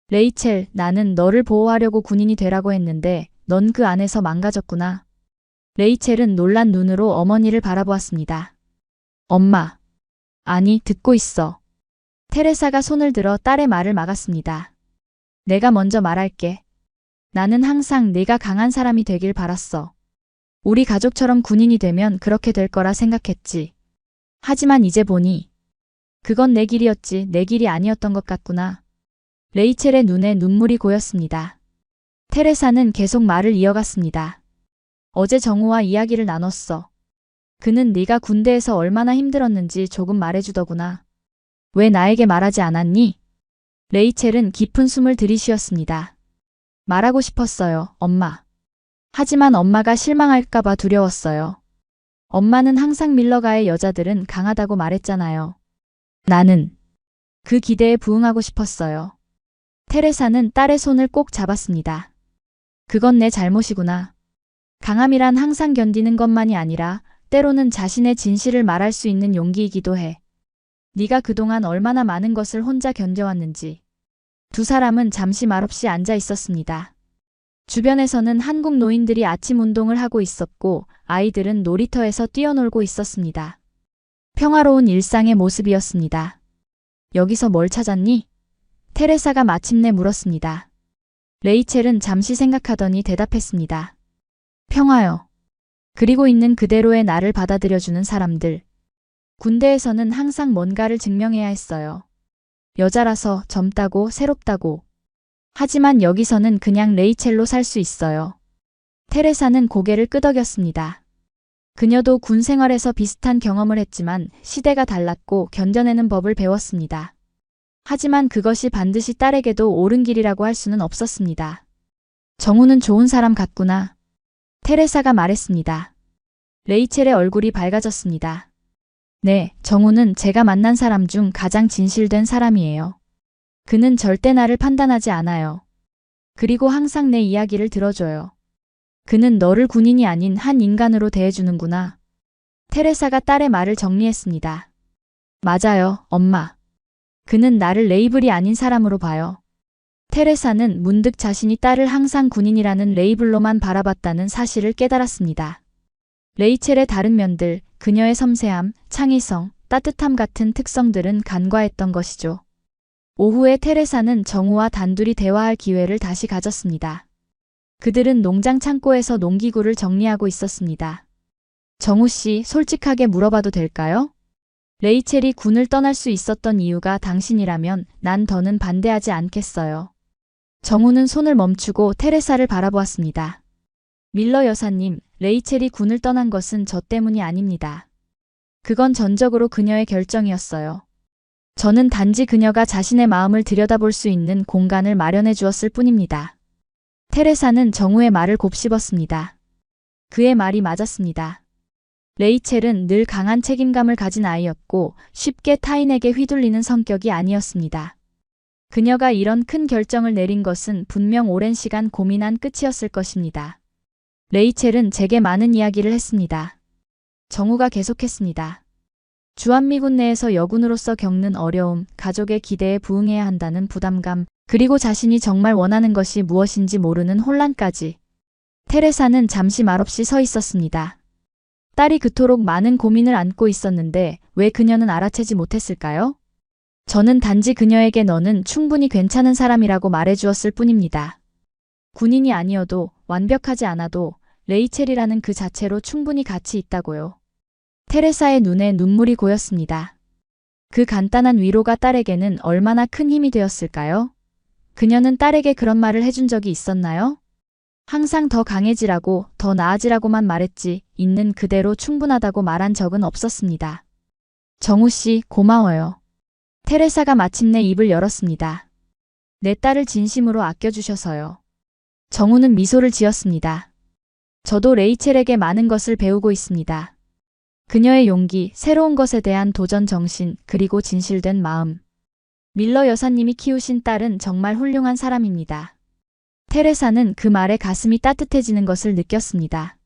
[SPEAKER 1] 레이첼, 나는 너를 보호하려고 군인이 되라고 했는데 넌 그 안에서 망가졌구나. 레이첼은 놀란 눈으로 어머니를 바라보았습니다. 엄마. 아니, 듣고 있어. 테레사가 손을 들어 딸의 말을 막았습니다. 내가 먼저 말할게. 나는 항상 네가 강한 사람이 되길 바랐어. 우리 가족처럼 군인이 되면 그렇게 될 거라 생각했지. 하지만 이제 보니 그건 내 길이었지 내 길이 아니었던 것 같구나. 레이첼의 눈에 눈물이 고였습니다. 테레사는 계속 말을 이어갔습니다. 어제 정우와 이야기를 나눴어. 그는 네가 군대에서 얼마나 힘들었는지 조금 말해주더구나. 왜 나에게 말하지 않았니? 레이첼은 깊은 숨을 들이쉬었습니다. 말하고 싶었어요, 엄마. 하지만 엄마가 실망할까봐 두려웠어요. 엄마는 항상 밀러가의 여자들은 강하다고 말했잖아요. 나는 그 기대에 부응하고 싶었어요. 테레사는 딸의 손을 꼭 잡았습니다. 그건 내 잘못이구나. 강함이란 항상 견디는 것만이 아니라 때로는 자신의 진실을 말할 수 있는 용기이기도 해. 네가 그동안 얼마나 많은 것을 혼자 견뎌왔는지. 두 사람은 잠시 말없이 앉아 있었습니다. 주변에서는 한국 노인들이 아침 운동을 하고 있었고 아이들은 놀이터에서 뛰어놀고 있었습니다. 평화로운 일상의 모습이었습니다. 여기서 뭘 찾았니? 테레사가 마침내 물었습니다. 레이첼은 잠시 생각하더니 대답했습니다. 평화요. 그리고 있는 그대로의 나를 받아들여주는 사람들. 군대에서는 항상 뭔가를 증명해야 했어요. 여자라서 젊다고 새롭다고. 하지만 여기서는 그냥 레이첼로 살 수 있어요. 테레사는 고개를 끄덕였습니다. 그녀도 군 생활에서 비슷한 경험을 했지만 시대가 달랐고 견뎌내는 법을 배웠습니다. 하지만 그것이 반드시 딸에게도 옳은 길이라고 할 수는 없었습니다. 정우는 좋은 사람 같구나. 테레사가 말했습니다. 레이첼의 얼굴이 밝아졌습니다. 네, 정우는 제가 만난 사람 중 가장 진실된 사람이에요. 그는 절대 나를 판단하지 않아요. 그리고 항상 내 이야기를 들어줘요. 그는 너를 군인이 아닌 한 인간으로 대해주는구나. 테레사가 딸의 말을 정리했습니다. 맞아요, 엄마. 그는 나를 레이블이 아닌 사람으로 봐요. 테레사는 문득 자신이 딸을 항상 군인이라는 레이블로만 바라봤다는 사실을 깨달았습니다. 레이첼의 다른 면들, 그녀의 섬세함, 창의성, 따뜻함 같은 특성들은 간과했던 것이죠. 오후에 테레사는 정우와 단둘이 대화할 기회를 다시 가졌습니다. 그들은 농장 창고에서 농기구를 정리하고 있었습니다. 정우 씨, 솔직하게 물어봐도 될까요? 레이첼이 군을 떠날 수 있었던 이유가 당신이라면 난 더는 반대하지 않겠어요. 정우는 손을 멈추고 테레사를 바라보았습니다. 밀러 여사님, 레이첼이 군을 떠난 것은 저 때문이 아닙니다. 그건 전적으로 그녀의 결정이었어요. 저는 단지 그녀가 자신의 마음을 들여다볼 수 있는 공간을 마련해 주었을 뿐입니다. 테레사는 정우의 말을 곱씹었습니다. 그의 말이 맞았습니다. 레이첼은 늘 강한 책임감을 가진 아이였고 쉽게 타인에게 휘둘리는 성격이 아니었습니다. 그녀가 이런 큰 결정을 내린 것은 분명 오랜 시간 고민한 끝이었을 것입니다. 레이첼은 제게 많은 이야기를 했습니다. 정우가 계속했습니다. 주한미군 내에서 여군으로서 겪는 어려움, 가족의 기대에 부응해야 한다는 부담감, 그리고 자신이 정말 원하는 것이 무엇인지 모르는 혼란까지. 테레사는 잠시 말없이 서 있었습니다. 딸이 그토록 많은 고민을 안고 있었는데 왜 그녀는 알아채지 못했을까요? 저는 단지 그녀에게 너는 충분히 괜찮은 사람이라고 말해주었을 뿐입니다. 군인이 아니어도 완벽하지 않아도 레이첼이라는 그 자체로 충분히 가치 있다고요. 테레사의 눈에 눈물이 고였습니다. 그 간단한 위로가 딸에게는 얼마나 큰 힘이 되었을까요? 그녀는 딸에게 그런 말을 해준 적이 있었나요? 항상 더 강해지라고, 더 나아지라고만 말했지, 있는 그대로 충분하다고 말한 적은 없었습니다. 정우 씨, 고마워요. 테레사가 마침내 입을 열었습니다. 내 딸을 진심으로 아껴주셔서요. 정우는 미소를 지었습니다. 저도 레이첼에게 많은 것을 배우고 있습니다. 그녀의 용기, 새로운 것에 대한 도전 정신, 그리고 진실된 마음. 밀러 여사님이 키우신 딸은 정말 훌륭한 사람입니다. 테레사는 그 말에 가슴이 따뜻해지는 것을 느꼈습니다.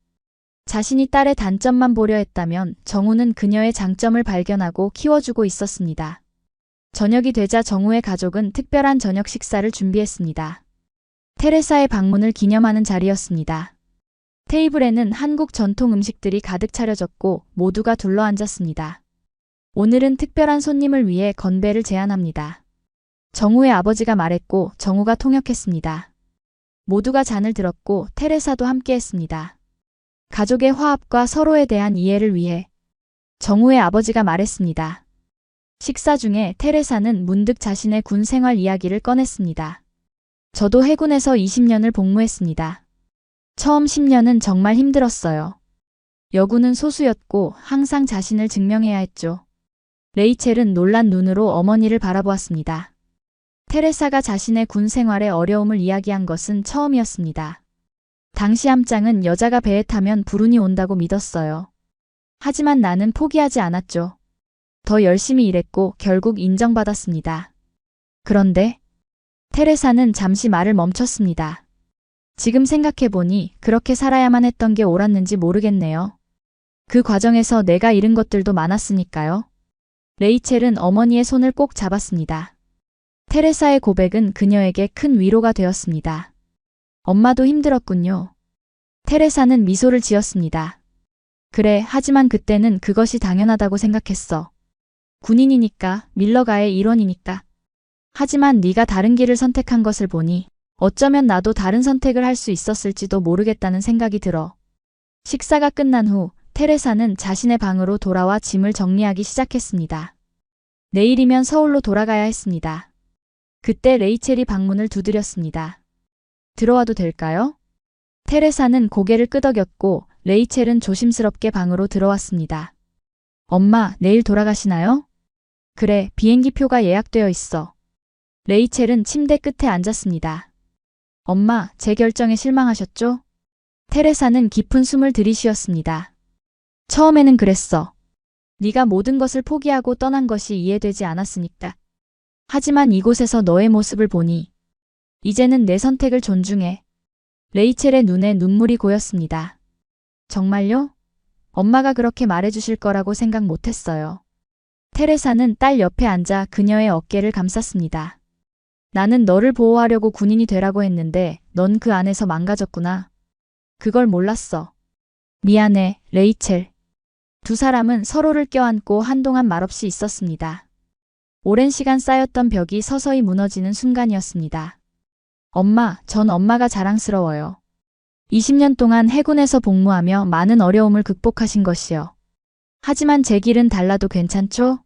[SPEAKER 1] 자신이 딸의 단점만 보려 했다면 정우는 그녀의 장점을 발견하고 키워주고 있었습니다. 저녁이 되자 정우의 가족은 특별한 저녁 식사를 준비했습니다. 테레사의 방문을 기념하는 자리였습니다. 테이블에는 한국 전통 음식들이 가득 차려졌고 모두가 둘러앉았습니다. 오늘은 특별한 손님을 위해 건배를 제안합니다. 정우의 아버지가 말했고 정우가 통역했습니다. 모두가 잔을 들었고 테레사도 함께했습니다. 가족의 화합과 서로에 대한 이해를 위해 정우의 아버지가 말했습니다. 식사 중에 테레사는 문득 자신의 군 생활 이야기를 꺼냈습니다. 저도 해군에서 20년을 복무했습니다. 처음 10년은 정말 힘들었어요. 여군은 소수였고 항상 자신을 증명해야 했죠. 레이첼은 놀란 눈으로 어머니를 바라보았습니다. 테레사가 자신의 군 생활의 어려움을 이야기한 것은 처음이었습니다. 당시 함장은 여자가 배에 타면 불운이 온다고 믿었어요. 하지만 나는 포기하지 않았죠. 더 열심히 일했고 결국 인정받았습니다. 그런데 테레사는 잠시 말을 멈췄습니다. 지금 생각해보니 그렇게 살아야만 했던 게 옳았는지 모르겠네요. 그 과정에서 내가 잃은 것들도 많았으니까요. 레이첼은 어머니의 손을 꼭 잡았습니다. 테레사의 고백은 그녀에게 큰 위로가 되었습니다. 엄마도 힘들었군요. 테레사는 미소를 지었습니다. 그래, 하지만 그때는 그것이 당연하다고 생각했어. 군인이니까, 밀러가의 일원이니까. 하지만 네가 다른 길을 선택한 것을 보니 어쩌면 나도 다른 선택을 할 수 있었을지도 모르겠다는 생각이 들어. 식사가 끝난 후 테레사는 자신의 방으로 돌아와 짐을 정리하기 시작했습니다. 내일이면 서울로 돌아가야 했습니다. 그때 레이첼이 방문을 두드렸습니다. 들어와도 될까요? 테레사는 고개를 끄덕였고 레이첼은 조심스럽게 방으로 들어왔습니다. 엄마, 내일 돌아가시나요? 그래, 비행기 표가 예약되어 있어. 레이첼은 침대 끝에 앉았습니다. 엄마, 제 결정에 실망하셨죠? 테레사는 깊은 숨을 들이쉬었습니다. 처음에는 그랬어. 네가 모든 것을 포기하고 떠난 것이 이해되지 않았으니까. 하지만 이곳에서 너의 모습을 보니 이제는 내 선택을 존중해. 레이첼의 눈에 눈물이 고였습니다. 정말요? 엄마가 그렇게 말해주실 거라고 생각 못했어요. 테레사는 딸 옆에 앉아 그녀의 어깨를 감쌌습니다. 나는 너를 보호하려고 군인이 되라고 했는데 넌 그 안에서 망가졌구나. 그걸 몰랐어. 미안해, 레이첼. 두 사람은 서로를 껴안고 한동안 말없이 있었습니다. 오랜 시간 쌓였던 벽이 서서히 무너지는 순간이었습니다. 엄마, 전 엄마가 자랑스러워요. 20년 동안 해군에서 복무하며 많은 어려움을 극복하신 것이요. 하지만 제 길은 달라도 괜찮죠?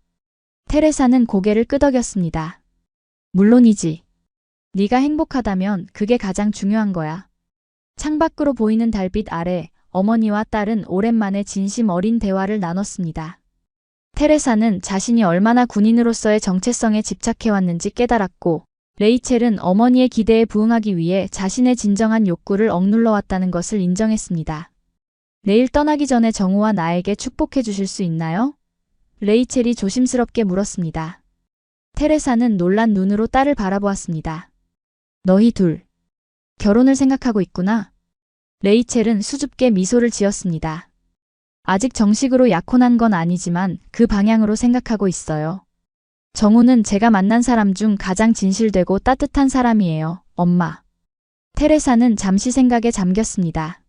[SPEAKER 1] 테레사는 고개를 끄덕였습니다. 물론이지. 네가 행복하다면 그게 가장 중요한 거야. 창밖으로 보이는 달빛 아래 어머니와 딸은 오랜만에 진심 어린 대화를 나눴습니다. 테레사는 자신이 얼마나 군인으로서의 정체성에 집착해왔는지 깨달았고 레이첼은 어머니의 기대에 부응하기 위해 자신의 진정한 욕구를 억눌러 왔다는 것을 인정했습니다. 내일 떠나기 전에 정우와 나에게 축복해 주실 수 있나요? 레이첼이 조심스럽게 물었습니다. 테레사는 놀란 눈으로 딸을 바라보았습니다. 너희 둘, 결혼을 생각하고 있구나. 레이첼은 수줍게 미소를 지었습니다. 아직 정식으로 약혼한 건 아니지만 그 방향으로 생각하고 있어요. 정우는 제가 만난 사람 중 가장 진실되고 따뜻한 사람이에요, 엄마. 테레사는 잠시 생각에 잠겼습니다.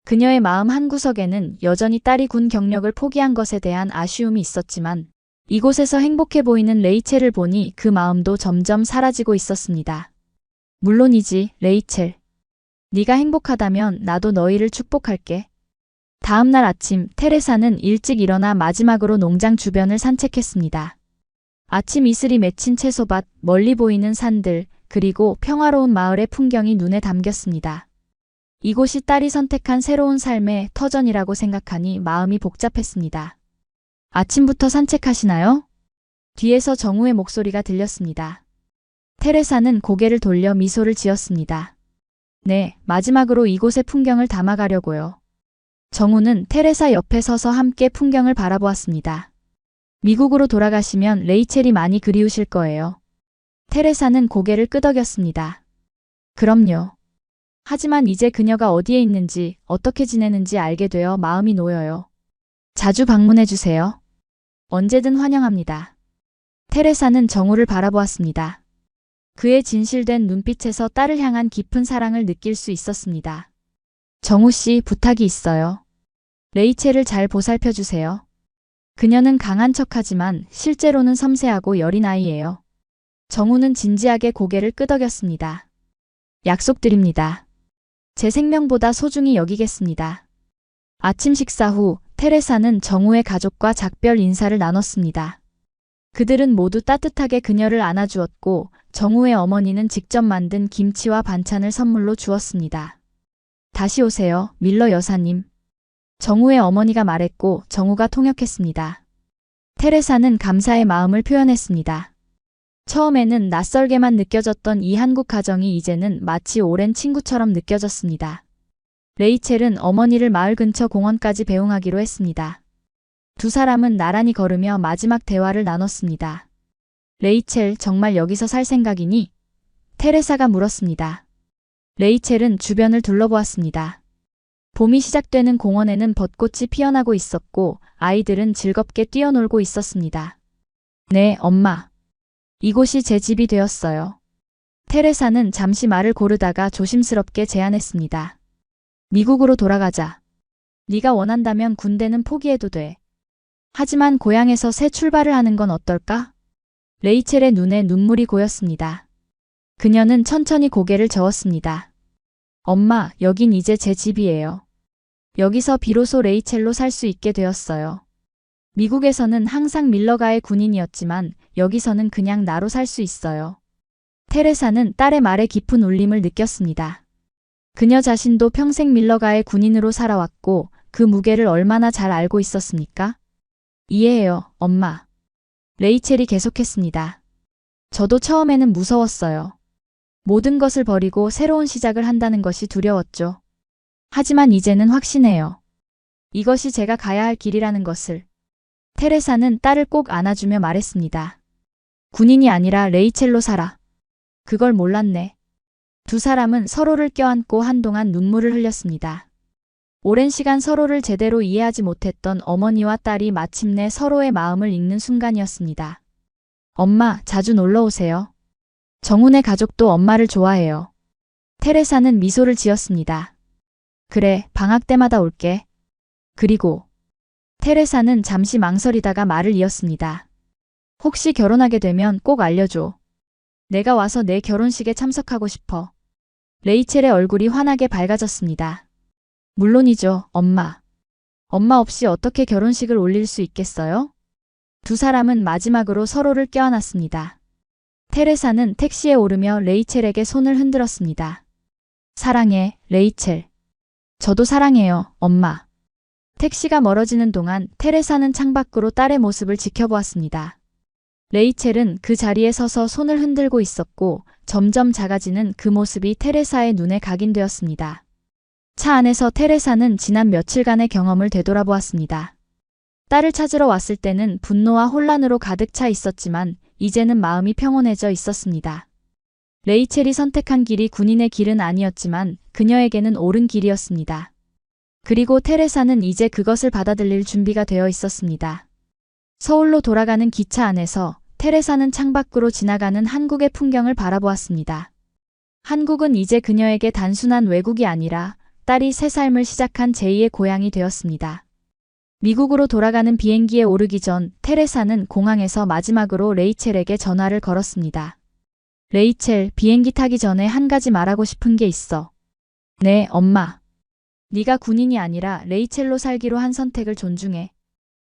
[SPEAKER 1] 그녀의 마음 한구석에는 여전히 딸이 군 경력을 포기한 것에 대한 아쉬움이 있었지만 이곳에서 행복해 보이는 레이첼을 보니 그 마음도 점점 사라지고 있었습니다. 물론이지, 레이첼. 네가 행복하다면 나도 너희를 축복할게. 다음 날 아침, 테레사는 일찍 일어나 마지막으로 농장 주변을 산책했습니다. 아침 이슬이 맺힌 채소밭, 멀리 보이는 산들, 그리고 평화로운 마을의 풍경이 눈에 담겼습니다. 이곳이 딸이 선택한 새로운 삶의 터전이라고 생각하니 마음이 복잡했습니다. 아침부터 산책하시나요? 뒤에서 정우의 목소리가 들렸습니다. 테레사는 고개를 돌려 미소를 지었습니다. 네, 마지막으로 이곳의 풍경을 담아가려고요. 정우는 테레사 옆에 서서 함께 풍경을 바라보았습니다. 미국으로 돌아가시면 레이첼이 많이 그리우실 거예요. 테레사는 고개를 끄덕였습니다. 그럼요. 하지만 이제 그녀가 어디에 있는지, 어떻게 지내는지 알게 되어 마음이 놓여요. 자주 방문해 주세요. 언제든 환영합니다. 테레사는 정우를 바라보았습니다. 그의 진실된 눈빛에서 딸을 향한 깊은 사랑을 느낄 수 있었습니다. 정우 씨, 부탁이 있어요. 레이첼을 잘 보살펴 주세요. 그녀는 강한 척하지만 실제로는 섬세하고 여린 아이예요. 정우는 진지하게 고개를 끄덕였습니다. 약속드립니다. 제 생명보다 소중히 여기겠습니다. 아침 식사 후 테레사는 정우의 가족과 작별 인사를 나눴습니다. 그들은 모두 따뜻하게 그녀를 안아주었고 정우의 어머니는 직접 만든 김치와 반찬을 선물로 주었습니다. 다시 오세요, 밀러 여사님. 정우의 어머니가 말했고 정우가 통역했습니다. 테레사는 감사의 마음을 표현했습니다. 처음에는 낯설게만 느껴졌던 이 한국 가정이 이제는 마치 오랜 친구처럼 느껴졌습니다. 레이첼은 어머니를 마을 근처 공원까지 배웅하기로 했습니다. 두 사람은 나란히 걸으며 마지막 대화를 나눴습니다. 레이첼, 정말 여기서 살 생각이니? 테레사가 물었습니다. 레이첼은 주변을 둘러보았습니다. 봄이 시작되는 공원에는 벚꽃이 피어나고 있었고 아이들은 즐겁게 뛰어놀고 있었습니다. 네, 엄마. 이곳이 제 집이 되었어요. 테레사는 잠시 말을 고르다가 조심스럽게 제안했습니다. 미국으로 돌아가자. 네가 원한다면 군대는 포기해도 돼. 하지만 고향에서 새 출발을 하는 건 어떨까? 레이첼의 눈에 눈물이 고였습니다. 그녀는 천천히 고개를 저었습니다. 엄마, 여긴 이제 제 집이에요. 여기서 비로소 레이첼로 살 수 있게 되었어요. 미국에서는 항상 밀러가의 군인이었지만 여기서는 그냥 나로 살 수 있어요. 테레사는 딸의 말에 깊은 울림을 느꼈습니다. 그녀 자신도 평생 밀러가의 군인으로 살아왔고 그 무게를 얼마나 잘 알고 있었습니까? 이해해요, 엄마. 레이첼이 계속했습니다. 저도 처음에는 무서웠어요. 모든 것을 버리고 새로운 시작을 한다는 것이 두려웠죠. 하지만 이제는 확신해요. 이것이 제가 가야 할 길이라는 것을. 테레사는 딸을 꼭 안아주며 말했습니다. 군인이 아니라 레이첼로 살아. 그걸 몰랐네. 두 사람은 서로를 껴안고 한동안 눈물을 흘렸습니다. 오랜 시간 서로를 제대로 이해하지 못했던 어머니와 딸이 마침내 서로의 마음을 읽는 순간이었습니다. 엄마, 자주 놀러 오세요. 정훈의 가족도 엄마를 좋아해요. 테레사는 미소를 지었습니다. 그래, 방학 때마다 올게. 그리고 테레사는 잠시 망설이다가 말을 이었습니다. 혹시 결혼하게 되면 꼭 알려줘. 내가 와서 내 결혼식에 참석하고 싶어. 레이첼의 얼굴이 환하게 밝아졌습니다. 물론이죠, 엄마. 엄마 없이 어떻게 결혼식을 올릴 수 있겠어요? 두 사람은 마지막으로 서로를 껴안았습니다. 테레사는 택시에 오르며 레이첼에게 손을 흔들었습니다. 사랑해, 레이첼. 저도 사랑해요, 엄마. 택시가 멀어지는 동안 테레사는 창밖으로 딸의 모습을 지켜보았습니다. 레이첼은 그 자리에 서서 손을 흔들고 있었고 점점 작아지는 그 모습이 테레사의 눈에 각인되었습니다. 차 안에서 테레사는 지난 며칠간의 경험을 되돌아보았습니다. 딸을 찾으러 왔을 때는 분노와 혼란으로 가득 차 있었지만 이제는 마음이 평온해져 있었습니다. 레이첼이 선택한 길이 군인의 길은 아니었지만 그녀에게는 옳은 길이었습니다. 그리고 테레사는 이제 그것을 받아들일 준비가 되어 있었습니다. 서울로 돌아가는 기차 안에서 테레사는 창밖으로 지나가는 한국의 풍경을 바라보았습니다. 한국은 이제 그녀에게 단순한 외국이 아니라 딸이 새 삶을 시작한 제2의 고향이 되었습니다. 미국으로 돌아가는 비행기에 오르기 전 테레사는 공항에서 마지막으로 레이첼에게 전화를 걸었습니다. 레이첼, 비행기 타기 전에 한 가지 말하고 싶은 게 있어. 네, 엄마. 네가 군인이 아니라 레이첼로 살기로 한 선택을 존중해.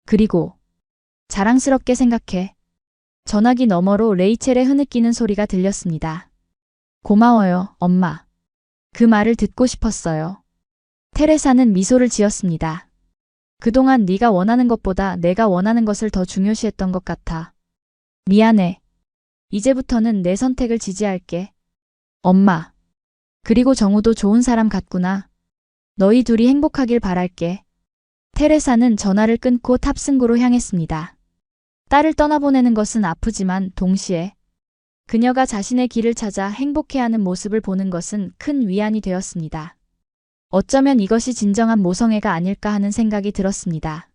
[SPEAKER 1] 그리고 자랑스럽게 생각해. 전화기 너머로 레이첼의 흐느끼는 소리가 들렸습니다. 고마워요, 엄마. 그 말을 듣고 싶었어요. 테레사는 미소를 지었습니다. 그동안 네가 원하는 것보다 내가 원하는 것을 더 중요시했던 것 같아. 미안해. 이제부터는 내 선택을 지지할게. 엄마. 그리고 정우도 좋은 사람 같구나. 너희 둘이 행복하길 바랄게. 테레사는 전화를 끊고 탑승구로 향했습니다. 딸을 떠나보내는 것은 아프지만 동시에 그녀가 자신의 길을 찾아 행복해하는 모습을 보는 것은 큰 위안이 되었습니다. 어쩌면 이것이 진정한 모성애가 아닐까 하는 생각이 들었습니다.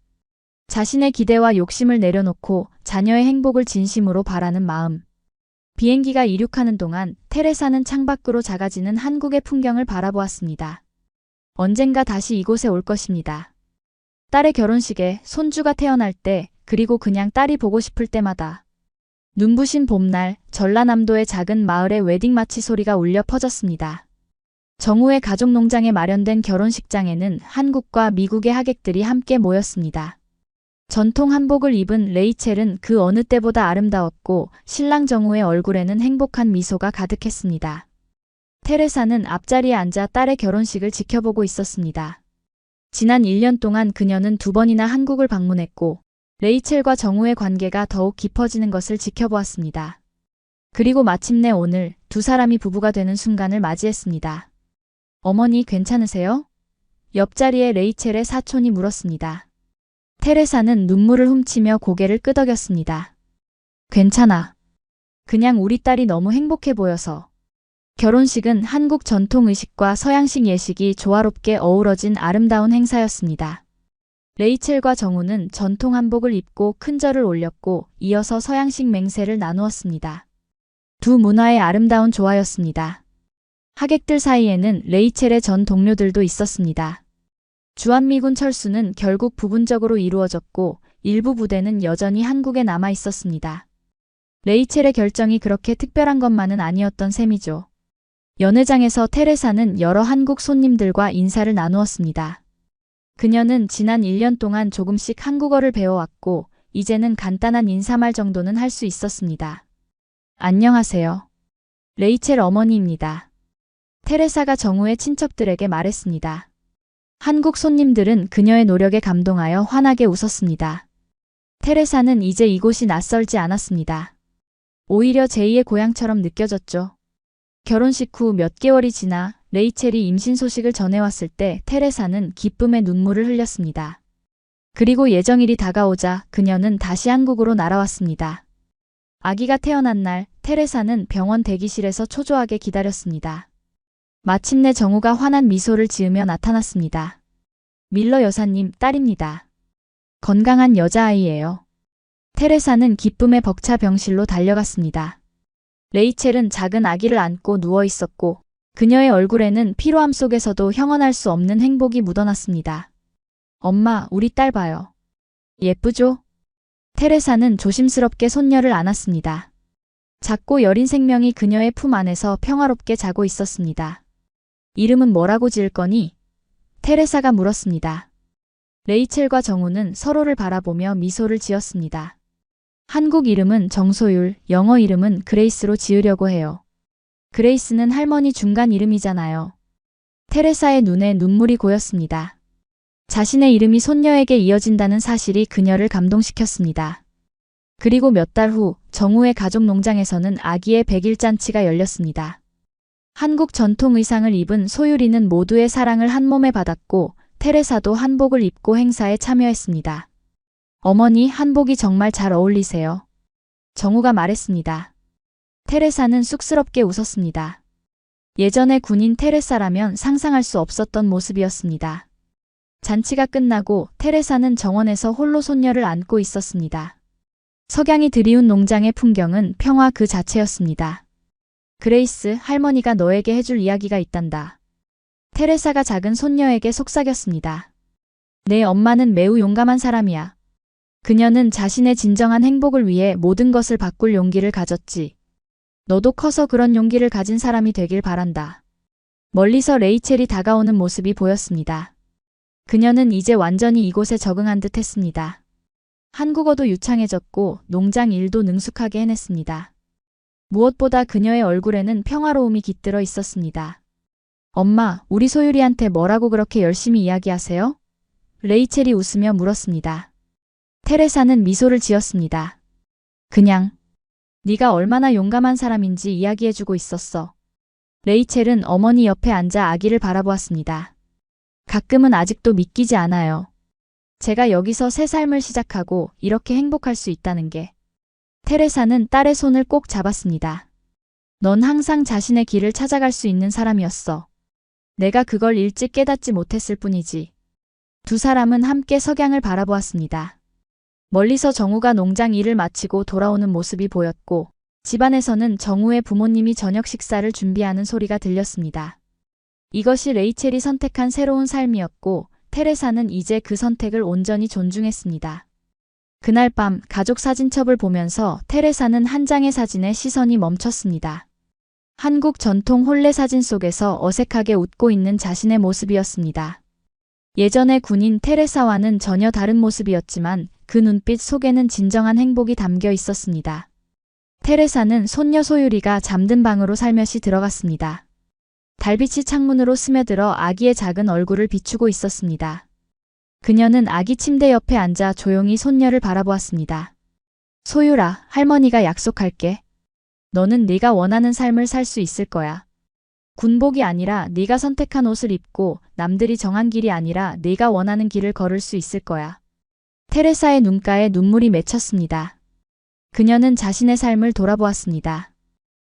[SPEAKER 1] 자신의 기대와 욕심을 내려놓고 자녀의 행복을 진심으로 바라는 마음. 비행기가 이륙하는 동안 테레사는 창밖으로 작아지는 한국의 풍경을 바라보았습니다. 언젠가 다시 이곳에 올 것입니다. 딸의 결혼식에 손주가 태어날 때, 그리고 그냥 딸이 보고 싶을 때마다. 눈부신 봄날, 전라남도의 작은 마을의 웨딩 마치 소리가 울려 퍼졌습니다. 정우의 가족 농장에 마련된 결혼식장에는 한국과 미국의 하객들이 함께 모였습니다. 전통 한복을 입은 레이첼은 그 어느 때보다 아름다웠고 신랑 정우의 얼굴에는 행복한 미소가 가득했습니다. 테레사는 앞자리에 앉아 딸의 결혼식을 지켜보고 있었습니다. 지난 1년 동안 그녀는 2번이나 한국을 방문했고 레이첼과 정우의 관계가 더욱 깊어지는 것을 지켜보았습니다. 그리고 마침내 오늘 두 사람이 부부가 되는 순간을 맞이했습니다. 어머니 괜찮으세요? 옆자리에 레이첼의 사촌이 물었습니다. 테레사는 눈물을 훔치며 고개를 끄덕였습니다. 괜찮아. 그냥 우리 딸이 너무 행복해 보여서. 결혼식은 한국 전통 의식과 서양식 예식이 조화롭게 어우러진 아름다운 행사였습니다. 레이첼과 정우는 전통 한복을 입고 큰 절을 올렸고 이어서 서양식 맹세를 나누었습니다. 두 문화의 아름다운 조화였습니다. 하객들 사이에는 레이첼의 전 동료들도 있었습니다. 주한미군 철수는 결국 부분적으로 이루어졌고 일부 부대는 여전히 한국에 남아 있었습니다. 레이첼의 결정이 그렇게 특별한 것만은 아니었던 셈이죠. 연회장에서 테레사는 여러 한국 손님들과 인사를 나누었습니다. 그녀는 지난 1년 동안 조금씩 한국어를 배워왔고 이제는 간단한 인사말 정도는 할 수 있었습니다. 안녕하세요. 레이첼 어머니입니다. 테레사가 정우의 친척들에게 말했습니다. 한국 손님들은 그녀의 노력에 감동하여 환하게 웃었습니다. 테레사는 이제 이곳이 낯설지 않았습니다. 오히려 제2의 고향처럼 느껴졌죠. 결혼식 후 몇 개월이 지나 레이첼이 임신 소식을 전해왔을 때 테레사는 기쁨의 눈물을 흘렸습니다. 그리고 예정일이 다가오자 그녀는 다시 한국으로 날아왔습니다. 아기가 태어난 날 테레사는 병원 대기실에서 초조하게 기다렸습니다. 마침내 정우가 환한 미소를 지으며 나타났습니다. 밀러 여사님 딸입니다. 건강한 여자아이예요. 테레사는 기쁨에 벅차 병실로 달려갔습니다. 레이첼은 작은 아기를 안고 누워 있었고 그녀의 얼굴에는 피로함 속에서도 형언할 수 없는 행복이 묻어났습니다. 엄마, 우리 딸 봐요. 예쁘죠? 테레사는 조심스럽게 손녀를 안았습니다. 작고 여린 생명이 그녀의 품 안에서 평화롭게 자고 있었습니다. 이름은 뭐라고 지을 거니? 테레사가 물었습니다. 레이첼과 정우는 서로를 바라보며 미소를 지었습니다. 한국 이름은 정소율, 영어 이름은 그레이스로 지으려고 해요. 그레이스는 할머니 중간 이름이잖아요. 테레사의 눈에 눈물이 고였습니다. 자신의 이름이 손녀에게 이어진다는 사실이 그녀를 감동시켰습니다. 그리고 몇 달 후 정우의 가족 농장에서는 아기의 100일 잔치가 열렸습니다. 한국 전통 의상을 입은 소율이는 모두의 사랑을 한 몸에 받았고 테레사도 한복을 입고 행사에 참여했습니다. 어머니, 한복이 정말 잘 어울리세요. 정우가 말했습니다. 테레사는 쑥스럽게 웃었습니다. 예전의 군인 테레사라면 상상할 수 없었던 모습이었습니다. 잔치가 끝나고 테레사는 정원에서 홀로 손녀를 안고 있었습니다. 석양이 드리운 농장의 풍경은 평화 그 자체였습니다. 그레이스, 할머니가 너에게 해줄 이야기가 있단다. 테레사가 작은 손녀에게 속삭였습니다. 내 엄마는 매우 용감한 사람이야. 그녀는 자신의 진정한 행복을 위해 모든 것을 바꿀 용기를 가졌지. 너도 커서 그런 용기를 가진 사람이 되길 바란다. 멀리서 레이첼이 다가오는 모습이 보였습니다. 그녀는 이제 완전히 이곳에 적응한 듯 했습니다. 한국어도 유창해졌고 농장 일도 능숙하게 해냈습니다. 무엇보다 그녀의 얼굴에는 평화로움이 깃들어 있었습니다. 엄마, 우리 소율이한테 뭐라고 그렇게 열심히 이야기하세요? 레이첼이 웃으며 물었습니다. 테레사는 미소를 지었습니다. 그냥 네가 얼마나 용감한 사람인지 이야기해주고 있었어. 레이첼은 어머니 옆에 앉아 아기를 바라보았습니다. 가끔은 아직도 믿기지 않아요. 제가 여기서 새 삶을 시작하고 이렇게 행복할 수 있다는 게. 테레사는 딸의 손을 꼭 잡았습니다. 넌 항상 자신의 길을 찾아갈 수 있는 사람이었어. 내가 그걸 일찍 깨닫지 못했을 뿐이지. 두 사람은 함께 석양을 바라보았습니다. 멀리서 정우가 농장 일을 마치고 돌아오는 모습이 보였고 집안에서는 정우의 부모님이 저녁 식사를 준비하는 소리가 들렸습니다. 이것이 레이첼이 선택한 새로운 삶이었고 테레사는 이제 그 선택을 온전히 존중했습니다. 그날 밤 가족 사진첩을 보면서 테레사는 한 장의 사진에 시선이 멈췄습니다. 한국 전통 혼례 사진 속에서 어색하게 웃고 있는 자신의 모습이었습니다. 예전의 군인 테레사와는 전혀 다른 모습이었지만 그 눈빛 속에는 진정한 행복이 담겨 있었습니다. 테레사는 손녀 소율이가 잠든 방으로 살며시 들어갔습니다. 달빛이 창문으로 스며들어 아기의 작은 얼굴을 비추고 있었습니다. 그녀는 아기 침대 옆에 앉아 조용히 손녀를 바라보았습니다. 소율아, 할머니가 약속할게. 너는 네가 원하는 삶을 살 수 있을 거야. 군복이 아니라 네가 선택한 옷을 입고 남들이 정한 길이 아니라 네가 원하는 길을 걸을 수 있을 거야. 테레사의 눈가에 눈물이 맺혔습니다. 그녀는 자신의 삶을 돌아보았습니다.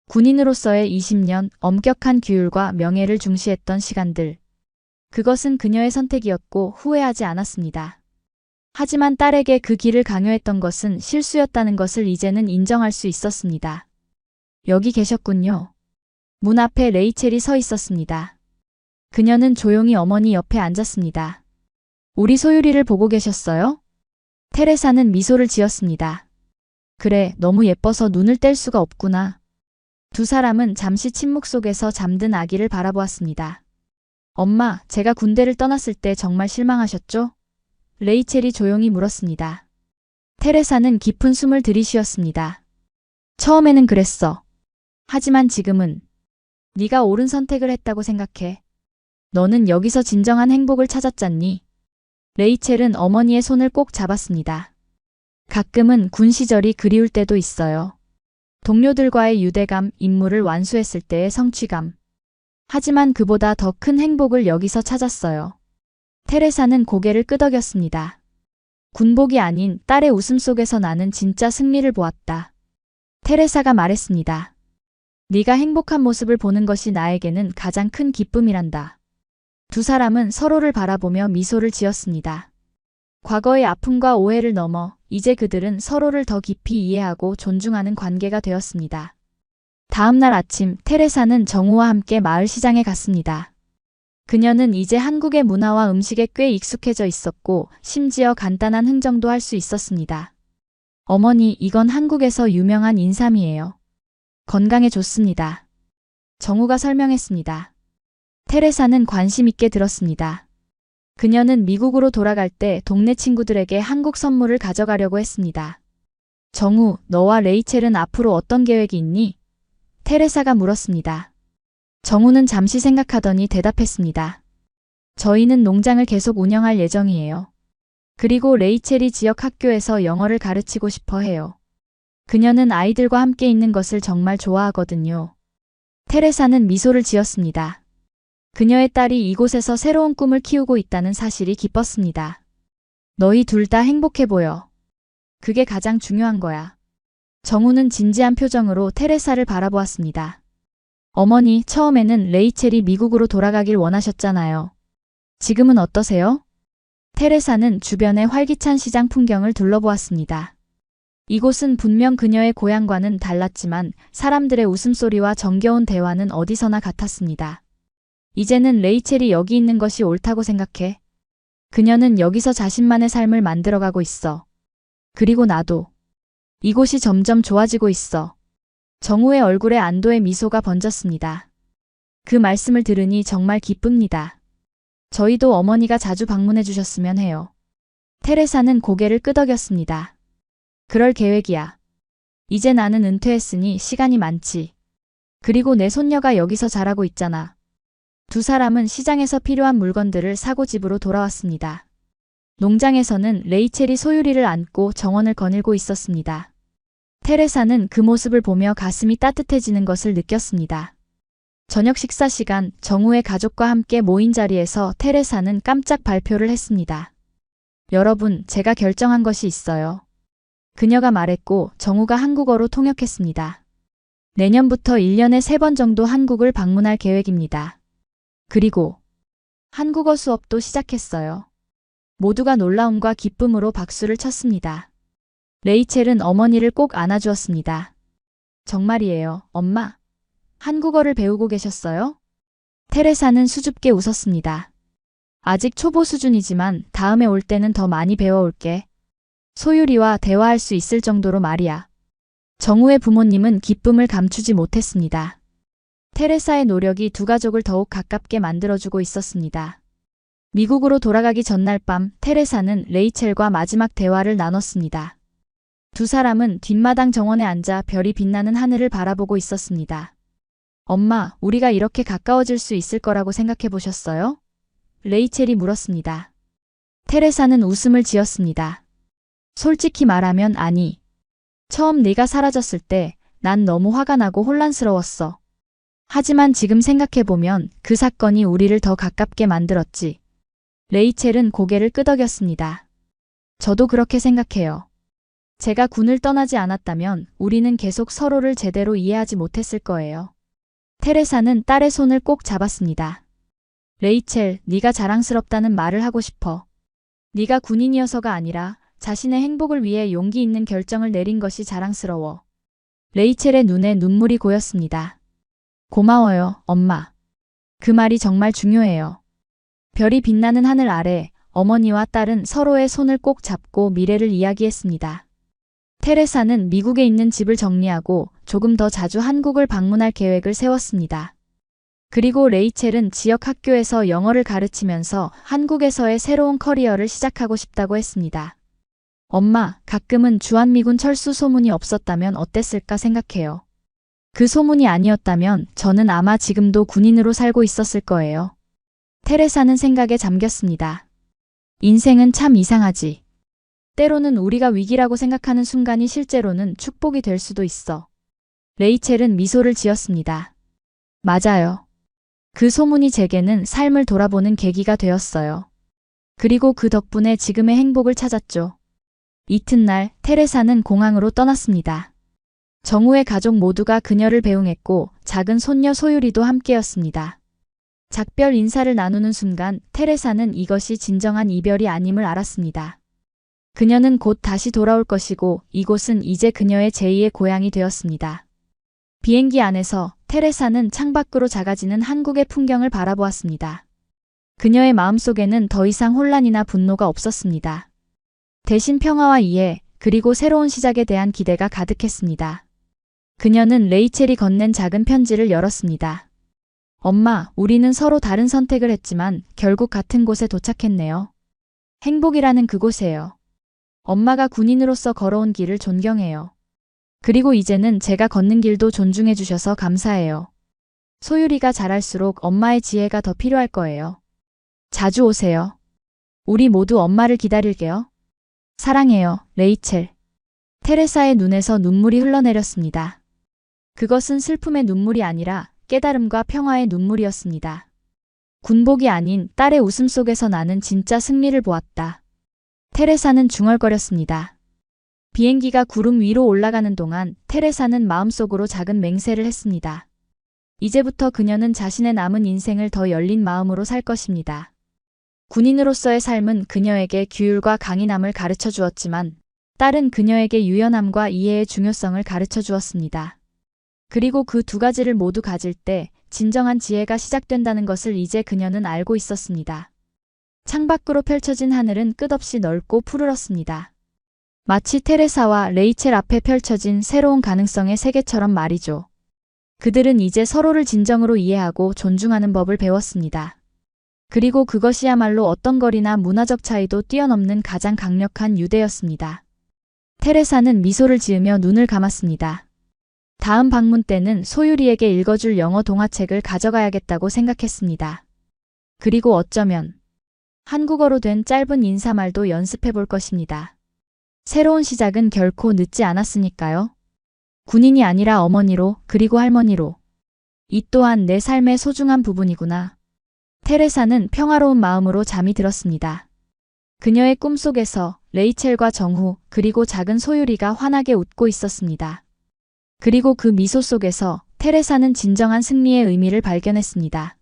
[SPEAKER 1] 군인으로서의 20년, 엄격한 규율과 명예를 중시했던 시간들. 그것은 그녀의 선택이었고 후회하지 않았습니다. 하지만 딸에게 그 길을 강요했던 것은 실수였다는 것을 이제는 인정할 수 있었습니다. 여기 계셨군요. 문 앞에 레이첼이 서 있었습니다. 그녀는 조용히 어머니 옆에 앉았습니다. 우리 소율이를 보고 계셨어요? 테레사는 미소를 지었습니다. 그래, 너무 예뻐서 눈을 뗄 수가 없구나. 두 사람은 잠시 침묵 속에서 잠든 아기를 바라보았습니다. 엄마, 제가 군대를 떠났을 때 정말 실망하셨죠? 레이첼이 조용히 물었습니다. 테레사는 깊은 숨을 들이쉬었습니다. 처음에는 그랬어. 하지만 지금은 네가 옳은 선택을 했다고 생각해. 너는 여기서 진정한 행복을 찾았잖니? 레이첼은 어머니의 손을 꼭 잡았습니다. 가끔은 군 시절이 그리울 때도 있어요. 동료들과의 유대감, 임무를 완수했을 때의 성취감. 하지만 그보다 더 큰 행복을 여기서 찾았어요. 테레사는 고개를 끄덕였습니다. 군복이 아닌 딸의 웃음 속에서 나는 진짜 승리를 보았다. 테레사가 말했습니다. 네가 행복한 모습을 보는 것이 나에게는 가장 큰 기쁨이란다. 두 사람은 서로를 바라보며 미소를 지었습니다. 과거의 아픔과 오해를 넘어 이제 그들은 서로를 더 깊이 이해하고 존중하는 관계가 되었습니다. 다음 날 아침 테레사는 정우와 함께 마을 시장에 갔습니다. 그녀는 이제 한국의 문화와 음식에 꽤 익숙해져 있었고 심지어 간단한 흥정도 할 수 있었습니다. 어머니, 이건 한국에서 유명한 인삼이에요. 건강에 좋습니다. 정우가 설명했습니다. 테레사는 관심 있게 들었습니다. 그녀는 미국으로 돌아갈 때 동네 친구들에게 한국 선물을 가져가려고 했습니다. 정우, 너와 레이첼은 앞으로 어떤 계획이 있니? 테레사가 물었습니다. 정우는 잠시 생각하더니 대답했습니다. 저희는 농장을 계속 운영할 예정이에요. 그리고 레이첼이 지역 학교에서 영어를 가르치고 싶어 해요. 그녀는 아이들과 함께 있는 것을 정말 좋아하거든요. 테레사는 미소를 지었습니다. 그녀의 딸이 이곳에서 새로운 꿈을 키우고 있다는 사실이 기뻤습니다. 너희 둘 다 행복해 보여. 그게 가장 중요한 거야. 정우는 진지한 표정으로 테레사를 바라보았습니다. 어머니, 처음에는 레이첼이 미국으로 돌아가길 원하셨잖아요. 지금은 어떠세요? 테레사는 주변의 활기찬 시장 풍경을 둘러보았습니다. 이곳은 분명 그녀의 고향과는 달랐지만 사람들의 웃음소리와 정겨운 대화는 어디서나 같았습니다. 이제는 레이첼이 여기 있는 것이 옳다고 생각해. 그녀는 여기서 자신만의 삶을 만들어가고 있어. 그리고 나도. 이곳이 점점 좋아지고 있어. 정우의 얼굴에 안도의 미소가 번졌습니다. 그 말씀을 들으니 정말 기쁩니다. 저희도 어머니가 자주 방문해 주셨으면 해요. 테레사는 고개를 끄덕였습니다. 그럴 계획이야. 이제 나는 은퇴했으니 시간이 많지. 그리고 내 손녀가 여기서 자라고 있잖아. 두 사람은 시장에서 필요한 물건들을 사고 집으로 돌아왔습니다. 농장에서는 레이첼이 소유리를 안고 정원을 거닐고 있었습니다. 테레사는 그 모습을 보며 가슴이 따뜻해지는 것을 느꼈습니다. 저녁 식사 시간 정우의 가족과 함께 모인 자리에서 테레사는 깜짝 발표를 했습니다. 여러분, 제가 결정한 것이 있어요. 그녀가 말했고 정우가 한국어로 통역했습니다. 내년부터 1년에 3번 정도 한국을 방문할 계획입니다. 그리고 한국어 수업도 시작했어요. 모두가 놀라움과 기쁨으로 박수를 쳤습니다. 레이첼은 어머니를 꼭 안아주었습니다. 정말이에요, 엄마. 한국어를 배우고 계셨어요? 테레사는 수줍게 웃었습니다. 아직 초보 수준이지만 다음에 올 때는 더 많이 배워올게. 소유리와 대화할 수 있을 정도로 말이야. 정우의 부모님은 기쁨을 감추지 못했습니다. 테레사의 노력이 두 가족을 더욱 가깝게 만들어주고 있었습니다. 미국으로 돌아가기 전날 밤 테레사는 레이첼과 마지막 대화를 나눴습니다. 두 사람은 뒷마당 정원에 앉아 별이 빛나는 하늘을 바라보고 있었습니다. 엄마, 우리가 이렇게 가까워질 수 있을 거라고 생각해 보셨어요? 레이첼이 물었습니다. 테레사는 웃음을 지었습니다. 솔직히 말하면 아니. 처음 네가 사라졌을 때 난 너무 화가 나고 혼란스러웠어. 하지만 지금 생각해보면 그 사건이 우리를 더 가깝게 만들었지. 레이첼은 고개를 끄덕였습니다. 저도 그렇게 생각해요. 제가 군을 떠나지 않았다면 우리는 계속 서로를 제대로 이해하지 못했을 거예요. 테레사는 딸의 손을 꼭 잡았습니다. 레이첼, 네가 자랑스럽다는 말을 하고 싶어. 네가 군인이어서가 아니라 자신의 행복을 위해 용기 있는 결정을 내린 것이 자랑스러워. 레이첼의 눈에 눈물이 고였습니다. 고마워요, 엄마. 그 말이 정말 중요해요. 별이 빛나는 하늘 아래 어머니와 딸은 서로의 손을 꼭 잡고 미래를 이야기했습니다. 테레사는 미국에 있는 집을 정리하고 조금 더 자주 한국을 방문할 계획을 세웠습니다. 그리고 레이첼은 지역 학교에서 영어를 가르치면서 한국에서의 새로운 커리어를 시작하고 싶다고 했습니다. 엄마, 가끔은 주한미군 철수 소문이 없었다면 어땠을까 생각해요. 그 소문이 아니었다면 저는 아마 지금도 군인으로 살고 있었을 거예요. 테레사는 생각에 잠겼습니다. 인생은 참 이상하지. 때로는 우리가 위기라고 생각하는 순간이 실제로는 축복이 될 수도 있어. 레이첼은 미소를 지었습니다. 맞아요. 그 소문이 제게는 삶을 돌아보는 계기가 되었어요. 그리고 그 덕분에 지금의 행복을 찾았죠. 이튿날 테레사는 공항으로 떠났습니다. 정우의 가족 모두가 그녀를 배웅했고 작은 손녀 소유리도 함께였습니다. 작별 인사를 나누는 순간 테레사는 이것이 진정한 이별이 아님을 알았습니다. 그녀는 곧 다시 돌아올 것이고 이곳은 이제 그녀의 제2의 고향이 되었습니다. 비행기 안에서 테레사는 창밖으로 작아지는 한국의 풍경을 바라보았습니다. 그녀의 마음속에는 더 이상 혼란이나 분노가 없었습니다. 대신 평화와 이해, 그리고 새로운 시작에 대한 기대가 가득했습니다. 그녀는 레이첼이 건넨 작은 편지를 열었습니다. 엄마, 우리는 서로 다른 선택을 했지만 결국 같은 곳에 도착했네요. 행복이라는 그곳에요. 엄마가 군인으로서 걸어온 길을 존경해요. 그리고 이제는 제가 걷는 길도 존중해 주셔서 감사해요. 소유리가 자랄수록 엄마의 지혜가 더 필요할 거예요. 자주 오세요. 우리 모두 엄마를 기다릴게요. 사랑해요, 레이첼. 테레사의 눈에서 눈물이 흘러내렸습니다. 그것은 슬픔의 눈물이 아니라 깨달음과 평화의 눈물이었습니다. 군복이 아닌 딸의 웃음 속에서 나는 진짜 승리를 보았다. 테레사는 중얼거렸습니다. 비행기가 구름 위로 올라가는 동안 테레사는 마음속으로 작은 맹세를 했습니다. 이제부터 그녀는 자신의 남은 인생을 더 열린 마음으로 살 것입니다. 군인으로서의 삶은 그녀에게 규율과 강인함을 가르쳐 주었지만 딸은 그녀에게 유연함과 이해의 중요성을 가르쳐 주었습니다. 그리고 그 두 가지를 모두 가질 때 진정한 지혜가 시작된다는 것을 이제 그녀는 알고 있었습니다. 창밖으로 펼쳐진 하늘은 끝없이 넓고 푸르렀습니다. 마치 테레사와 레이첼 앞에 펼쳐진 새로운 가능성의 세계처럼 말이죠. 그들은 이제 서로를 진정으로 이해하고 존중하는 법을 배웠습니다. 그리고 그것이야말로 어떤 거리나 문화적 차이도 뛰어넘는 가장 강력한 유대였습니다. 테레사는 미소를 지으며 눈을 감았습니다. 다음 방문 때는 소유리에게 읽어줄 영어 동화책을 가져가야겠다고 생각했습니다. 그리고 어쩌면 한국어로 된 짧은 인사말도 연습해 볼 것입니다. 새로운 시작은 결코 늦지 않았으니까요. 군인이 아니라 어머니로, 그리고 할머니로. 이 또한 내 삶의 소중한 부분이구나. 테레사는 평화로운 마음으로 잠이 들었습니다. 그녀의 꿈속에서 레이첼과 정후, 그리고 작은 소유리가 환하게 웃고 있었습니다. 그리고 그 미소 속에서 테레사는 진정한 승리의 의미를 발견했습니다.